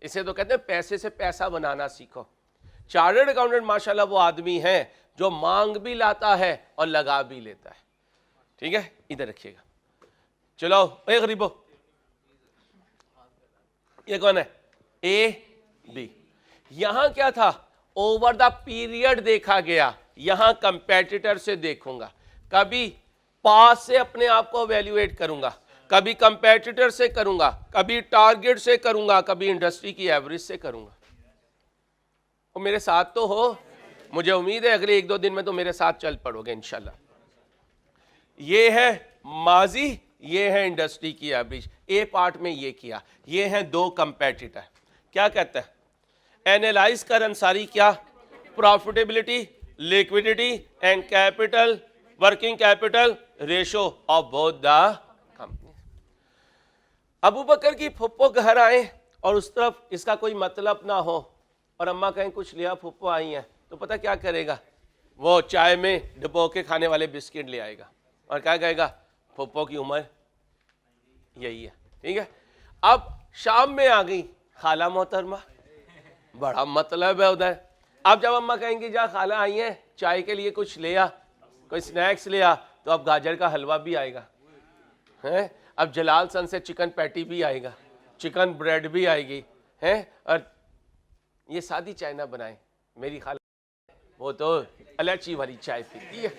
इसे तो कहते हैं पैसे से पैसा बनाना सीखो. चार्टर्ड अकाउंटेंट माशाल्लाह वो आदमी है जो मांग भी लाता है और लगा भी लेता है. ठीक है, इधर रखिएगा. चलो ए गरीबो, ये कौन है? A, B. यहां क्या था? ओवर द पीरियड देखा गया. यहां कंपेटिटर से देखूंगा, कभी पास से अपने आप को वैल्यूएट करूंगा, कभी कंपेटिटर से करूंगा, कभी टारगेट से करूंगा, कभी इंडस्ट्री की एवरेज से करूंगा. और मेरे साथ तो हो, मुझे उम्मीद है अगले 1-2 दिन में तो मेरे साथ चल पड़ोगे इंशाल्लाह. ये है माजी, ये है इंडस्ट्री की एवरेज. ए पार्ट में ये किया. ये हैं 2 कंपेटिटर. क्या कहता है? एनालाइज कर अंसारी क्या? Profitability, liquidity and capital, working capital ratio of both the company. Abu Bakar की फुप्पो घर आए और उस तरफ इसका कोई मतलब ना हो, और अम्मा कहीं कुछ लिया, फुप्पो आई हैं, तो पता क्या करेगा, वो चाय में डुबो के खाने वाले बिस्किट ले आएगा और क्या कहेगा, फुप्पो की उम्र यही है, ठीक है। अब शाम में आ गई खाला मोहतरमा, बड़ा मतलब है उधर। अब जब अम्मा कहेंगी जा खाला आई है, चाय के लिए कुछ ले आ, कोई स्नैक्स ले आ, तो अब गाजर का हलवा भी आएगा है, अब जलाल सन से चिकन पैटी भी आएगा, चिकन ब्रेड भी आएगी है। और ये सादी चाय ना बनाए, मेरी खाला वो तो इलायची वाली चाय पीती है,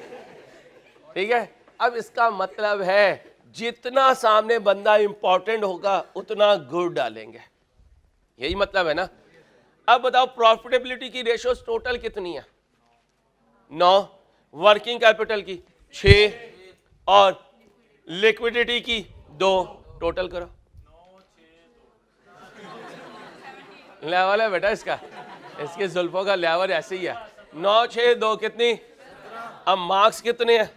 ठीक है। अब इसका मतलब है जितना सामने बंदा इंपॉर्टेंट होगा उतना गुड़ डालेंगे, यही मतलब है ना। अब बताओ प्रॉफिटेबिलिटी की रेशियोज टोटल कितनी है, 9, वर्किंग कैपिटल की 6 और लिक्विडिटी की 2, टोटल करो। लेवल है बेटा इसका, इसके जुल्फों का लेवल ऐसे ही है, 9, 6, 2 कितनी। अब मार्क्स कितने हैं,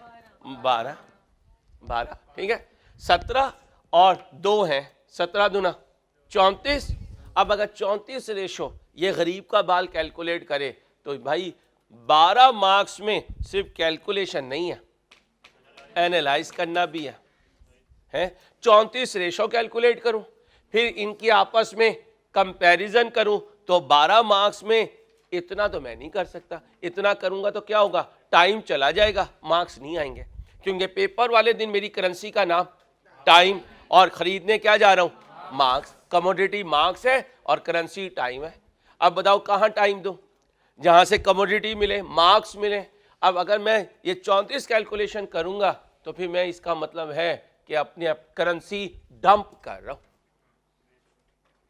12, ठीक है। 17 और 2 हैं, 17 दूना 34। अब अगर 34 रेशो ये गरीब का बाल कैलकुलेट करे तो भाई 12 मार्क्स में सिर्फ कैलकुलेशन नहीं है, एनालाइज करना भी है। 34 रेशो कैलकुलेट करूं, फिर इनकी आपस में कंपैरिजन करूं, तो 12 मार्क्स में इतना तो मैं नहीं कर सकता, इतना करूंगा तो क्या होगा, टाइम चला जाएगा, मार्क्स नहीं आएंगे। क्योंकि पेपर वाले दिन मेरी करेंसी का नाम टाइम, और खरीदने क्या जा रहा हूं, मार्क्स। कमोडिटी मार्क्स है और करेंसी टाइम है। अब बताओ कहां टाइम दूं, जहां से कमोडिटी मिले, मार्क्स मिले। अब अगर मैं ये 34 कैलकुलेशन करूंगा तो फिर मैं इसका मतलब है कि अपनी करेंसी डंप कर रहा हूं।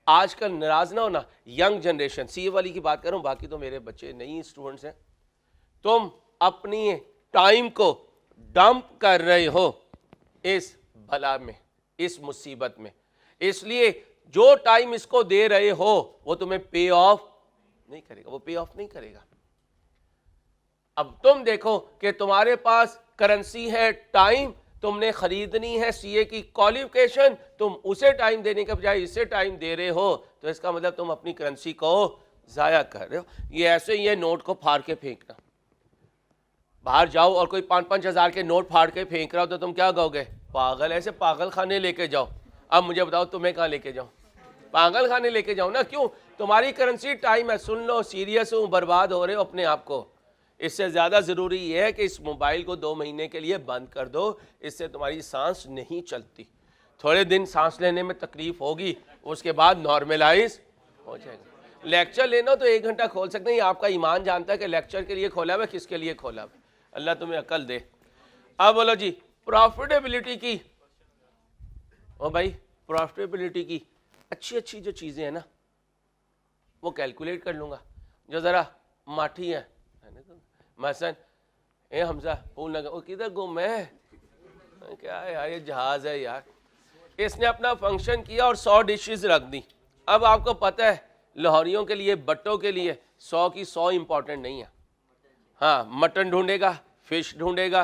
आजकल नाराज ना होना, यंग जनरेशन, सीए वाली की बात करूं, बाकी तो मेरे बच्चे नई स्टूडेंट्स हैं, तुम अपनी टाइम को डंप कर रहे हो इस भला में, इस मुसीबत में। इसलिए जो टाइम इसको दे रहे हो वो तुम्हें पे ऑफ नहीं करेगा, वो पे ऑफ नहीं करेगा। अब तुम देखो कि तुम्हारे पास करेंसी है टाइम, तुमने खरीदनी है सीए की क्वालिफिकेशन, तुम उसे टाइम देने के बजाय इसे टाइम दे रहे हो, तो इसका मतलब तुम अपनी करेंसी को जाया कर रहे हो। ये ऐसे ये नोट को फाड़ के फेंकना, बाहर जाओ और कोई 5-5 हजार के नोट फाड़ के फेंक रहा हो तो तुम क्या कहोगे, पागल, ऐसे पागल खाने लेके जाओ। अब मुझे बताओ तुम्हें कहाँ लेके जाओ, पागल खाने लेके जाओ ना। क्यों, तुम्हारी करेंसी टाइम है। सुन लो, सीरियस हूँ, बर्बाद हो रहे हो अपने आप को। इससे ज़्यादा ज़रूरी ये है कि इस मोबाइल को 2 महीने के लिए बंद कर दो, इससे तुम्हारी सांस नहीं चलती। थोड़े दिन सांस लेने में तकलीफ होगी, उसके बाद नॉर्मलाइज हो जाएगा। लेक्चर लेना तो 1 घंटा खोल सकते हैं, आपका ईमान जानता है कि लेक्चर के लिए खोला हुआ, किसके लिए खोला हुआ। अल्लाह तुम्हें अकल दे। अब बोलो जी प्रॉफिटेबिलिटी की, ओ भाई प्रॉफिटेबिलिटी की अच्छी अच्छी जो चीज़ें हैं ना वो कैलकुलेट कर लूँगा। जो ज़रा माठी है मसन, ए हमजा फूल लगा, वो किधर गुम है, क्या है यार, ये जहाज़ है यार। इसने अपना फंक्शन किया और 100 डिशेस रख दी। अब आपको पता है लाहौरियों के लिए, बट्टों के लिए 100 की 100 इंपॉर्टेंट नहीं है। हाँ, मटन ढूंढेगा, फिश ढूंढेगा,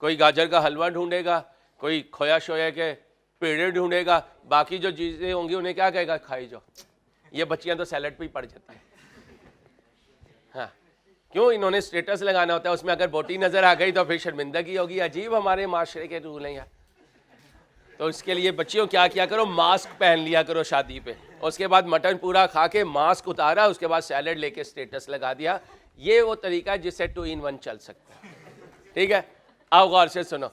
कोई गाजर का हलवा ढूंढेगा, कोई खोया शोया के पेड़े ढूंढेगा, बाकी जो चीज़ें होंगी उन्हें क्या कहेगा, खाई जाओ। ये बच्चियां तो सैलड पे ही पड़ जाती हैं। हाँ, क्यों, इन्होंने स्टेटस लगाना होता है, उसमें अगर बोटी नज़र आ गई तो फिर शर्मिंदगी होगी। अजीब हमारे माशरे के रूल हैं यार। तो इसके लिए बच्चियों क्या किया करो, मास्क पहन लिया करो शादी पे, उसके बाद मटन पूरा खा के मास्क उतारा, उसके बाद सैलड लेके स्टेटस लगा दिया। ये वो तरीका है जिससे 2 in 1 चल सकता है, ठीक है। आओ गौर से सुनो।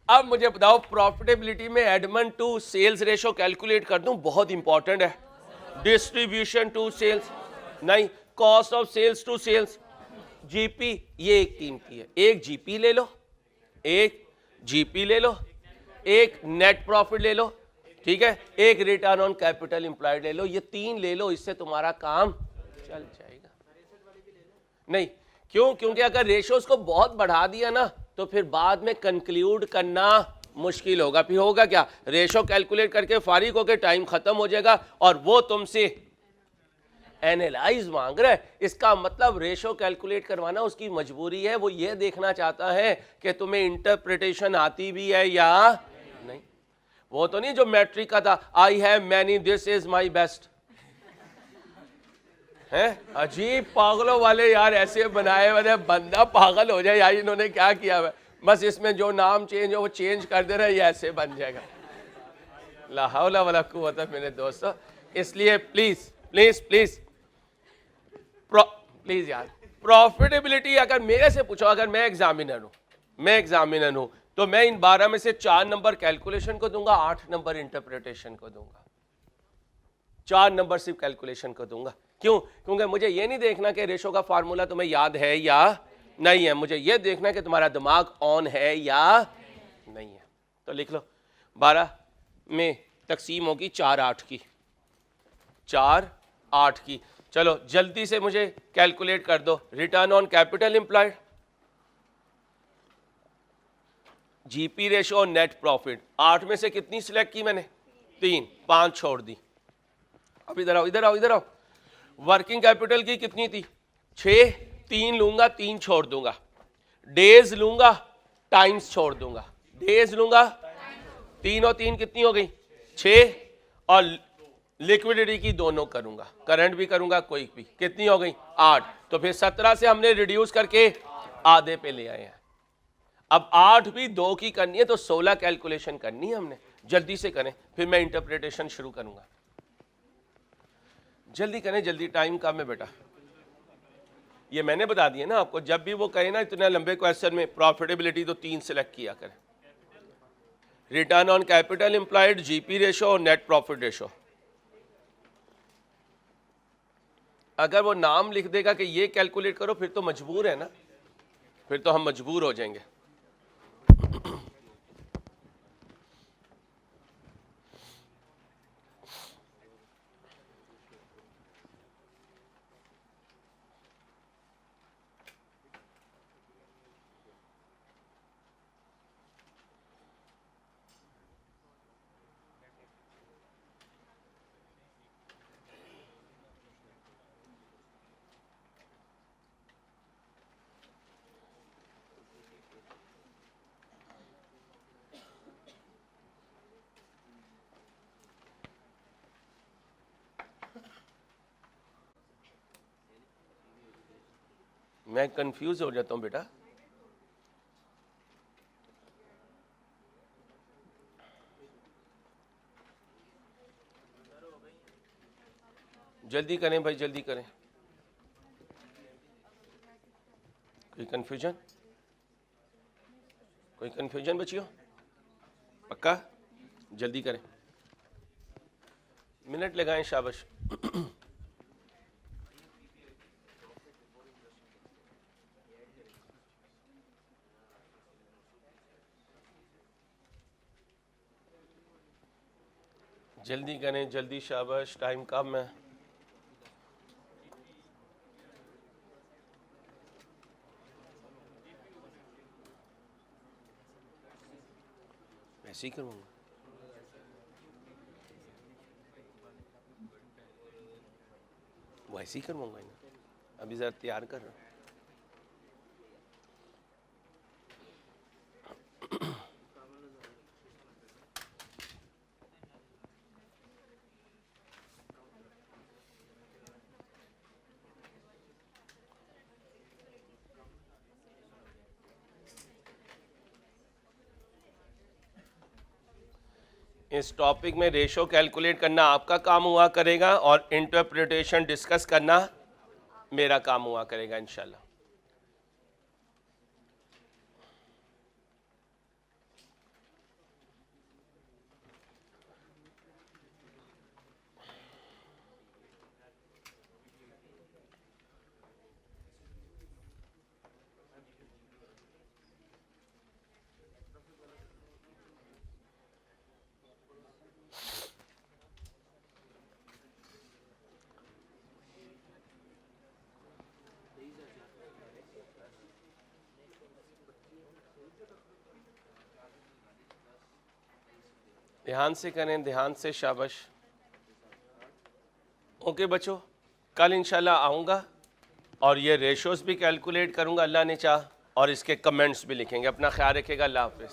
अब मुझे बताओ प्रॉफिटेबिलिटी में admin to sales ratio calculate कर दूं, बहुत इंपॉर्टेंट है। डिस्ट्रीब्यूशन टू सेल्स नहीं, cost of sales to sales, GP, ये एक टीम की है। एक जीपी ले लो, एक जीपी ले लो, एक नेट प्रॉफिट ले लो, ठीक है, एक रिटर्न ऑन कैपिटल एम्प्लॉयड ले लो। ये 3 ले लो, इससे तुम्हारा काम चल जाएगा। नहीं क्यों, क्योंकि अगर रेशोज को बहुत बढ़ा दिया ना तो फिर बाद में कंक्लूड करना मुश्किल होगा। फिर होगा क्या, रेशो कैलकुलेट करके फारिग होकर टाइम खत्म हो जाएगा और वो तुमसे एनालाइज मांग रहा है। इसका मतलब रेशो कैलकुलेट करवाना उसकी मजबूरी है। वो ये देखना चाहता है कि तुम्हें इंटरप्रिटेशन आती भी है या नहीं। वो तो नहीं जो मैट्रिक का था, I have many, this is my best. हैं अजीब पागलों वाले यार ऐसे बनाए हुए, बंदा पागल हो जाए यार, इन्होंने क्या किया है। बस इसमें जो नाम चेंज हो वो चेंज कर दे रहे, ये ऐसे बन जाएगा। ला हौला वला कुव्वत मेरे दोस्तों। इसलिए प्लीज प्लीज प्लीज प्लीज यार, प्रॉफिटेबिलिटी अगर मेरे से पूछो, अगर मैं एग्जामिनर हूं तो मैं इन 12 में से 4 नंबर कैलकुलेशन को दूंगा, 8 नंबर इंटरप्रिटेशन को दूंगा। 4 नंबर सिर्फ कैलकुलेशन को दूंगा। क्यों? क्योंकि मुझे ये नहीं देखना कि रेशो का फार्मूला तुम्हें याद है या नहीं है, मुझे ये देखना कि तुम्हारा दिमाग ऑन है या नहीं है। तो लिख लो 12 में तकसीम होगी 4 8 की, 4 8 की। चलो जल्दी से मुझे कैलकुलेट कर दो return on capital employed, GP ratio और नेट प्रॉफिट। 8 में से कितनी सिलेक्ट की मैंने? 3, 5 छोड़ दी। अब इधर आओ इधर आओ इधर आओ। वर्किंग कैपिटल की कितनी थी? 6, 3 लूंगा, 3 छोड़ दूंगा। डेज लूंगा, टाइम्स छोड़ दूंगा। डेज लूंगा, 3 और 3 कितनी हो गई? 6, और लिक्विडिटी की दोनों करूंगा, करंट भी करूंगा, कोई भी। कितनी हो गई? 8। तो फिर 17 से हमने रिड्यूस करके आधे पे ले आए हैं। अब 8 भी 2 की करनी है तो 16 कैलकुलेशन करनी है हमने। जल्दी से करें, फिर मैं इंटरप्रिटेशन शुरू करूंगा। जल्दी करें, जल्दी, टाइम कम है बेटा। ये मैंने बता दिया ना आपको, जब भी वो कहे ना इतने लंबे क्वेश्चन में प्रॉफिटेबिलिटी तो 3 सिलेक्ट किया करें, return on capital employed, GP ratio और नेट प्रॉफिट रेशो। अगर वो नाम लिख देगा कि ये कैलकुलेट करो, फिर तो मजबूर है ना, फिर तो हम मजबूर हो जाएंगे। मैं कंफ्यूज हो जाता हूं बेटा। जल्दी करें भाई, जल्दी करें। कोई कंफ्यूजन? कोई कंफ्यूजन बच्चियों? पक्का? जल्दी करें, मिनट लगाएं, शाबाश। जल्दी करें, जल्दी, शाबाश, टाइम कम है। ऐसे ही करूँगा, वैसे ही करवाऊंगा। अभी जरा तैयार कर रहा हूँ। इस टॉपिक में रेशो कैलकुलेट करना आपका काम हुआ करेगा और इंटरप्रिटेशन डिस्कस करना मेरा काम हुआ करेगा इंशाल्लाह। ध्यान से करें, ध्यान से, शाबाश। ओके बच्चों, कल इंशाल्लाह आऊँगा और ये रेशोज़ भी कैलकुलेट करूँगा अल्लाह ने चाह, और इसके कमेंट्स भी लिखेंगे। अपना ख्याल रखिएगा, अल्लाह हाफ़िज़।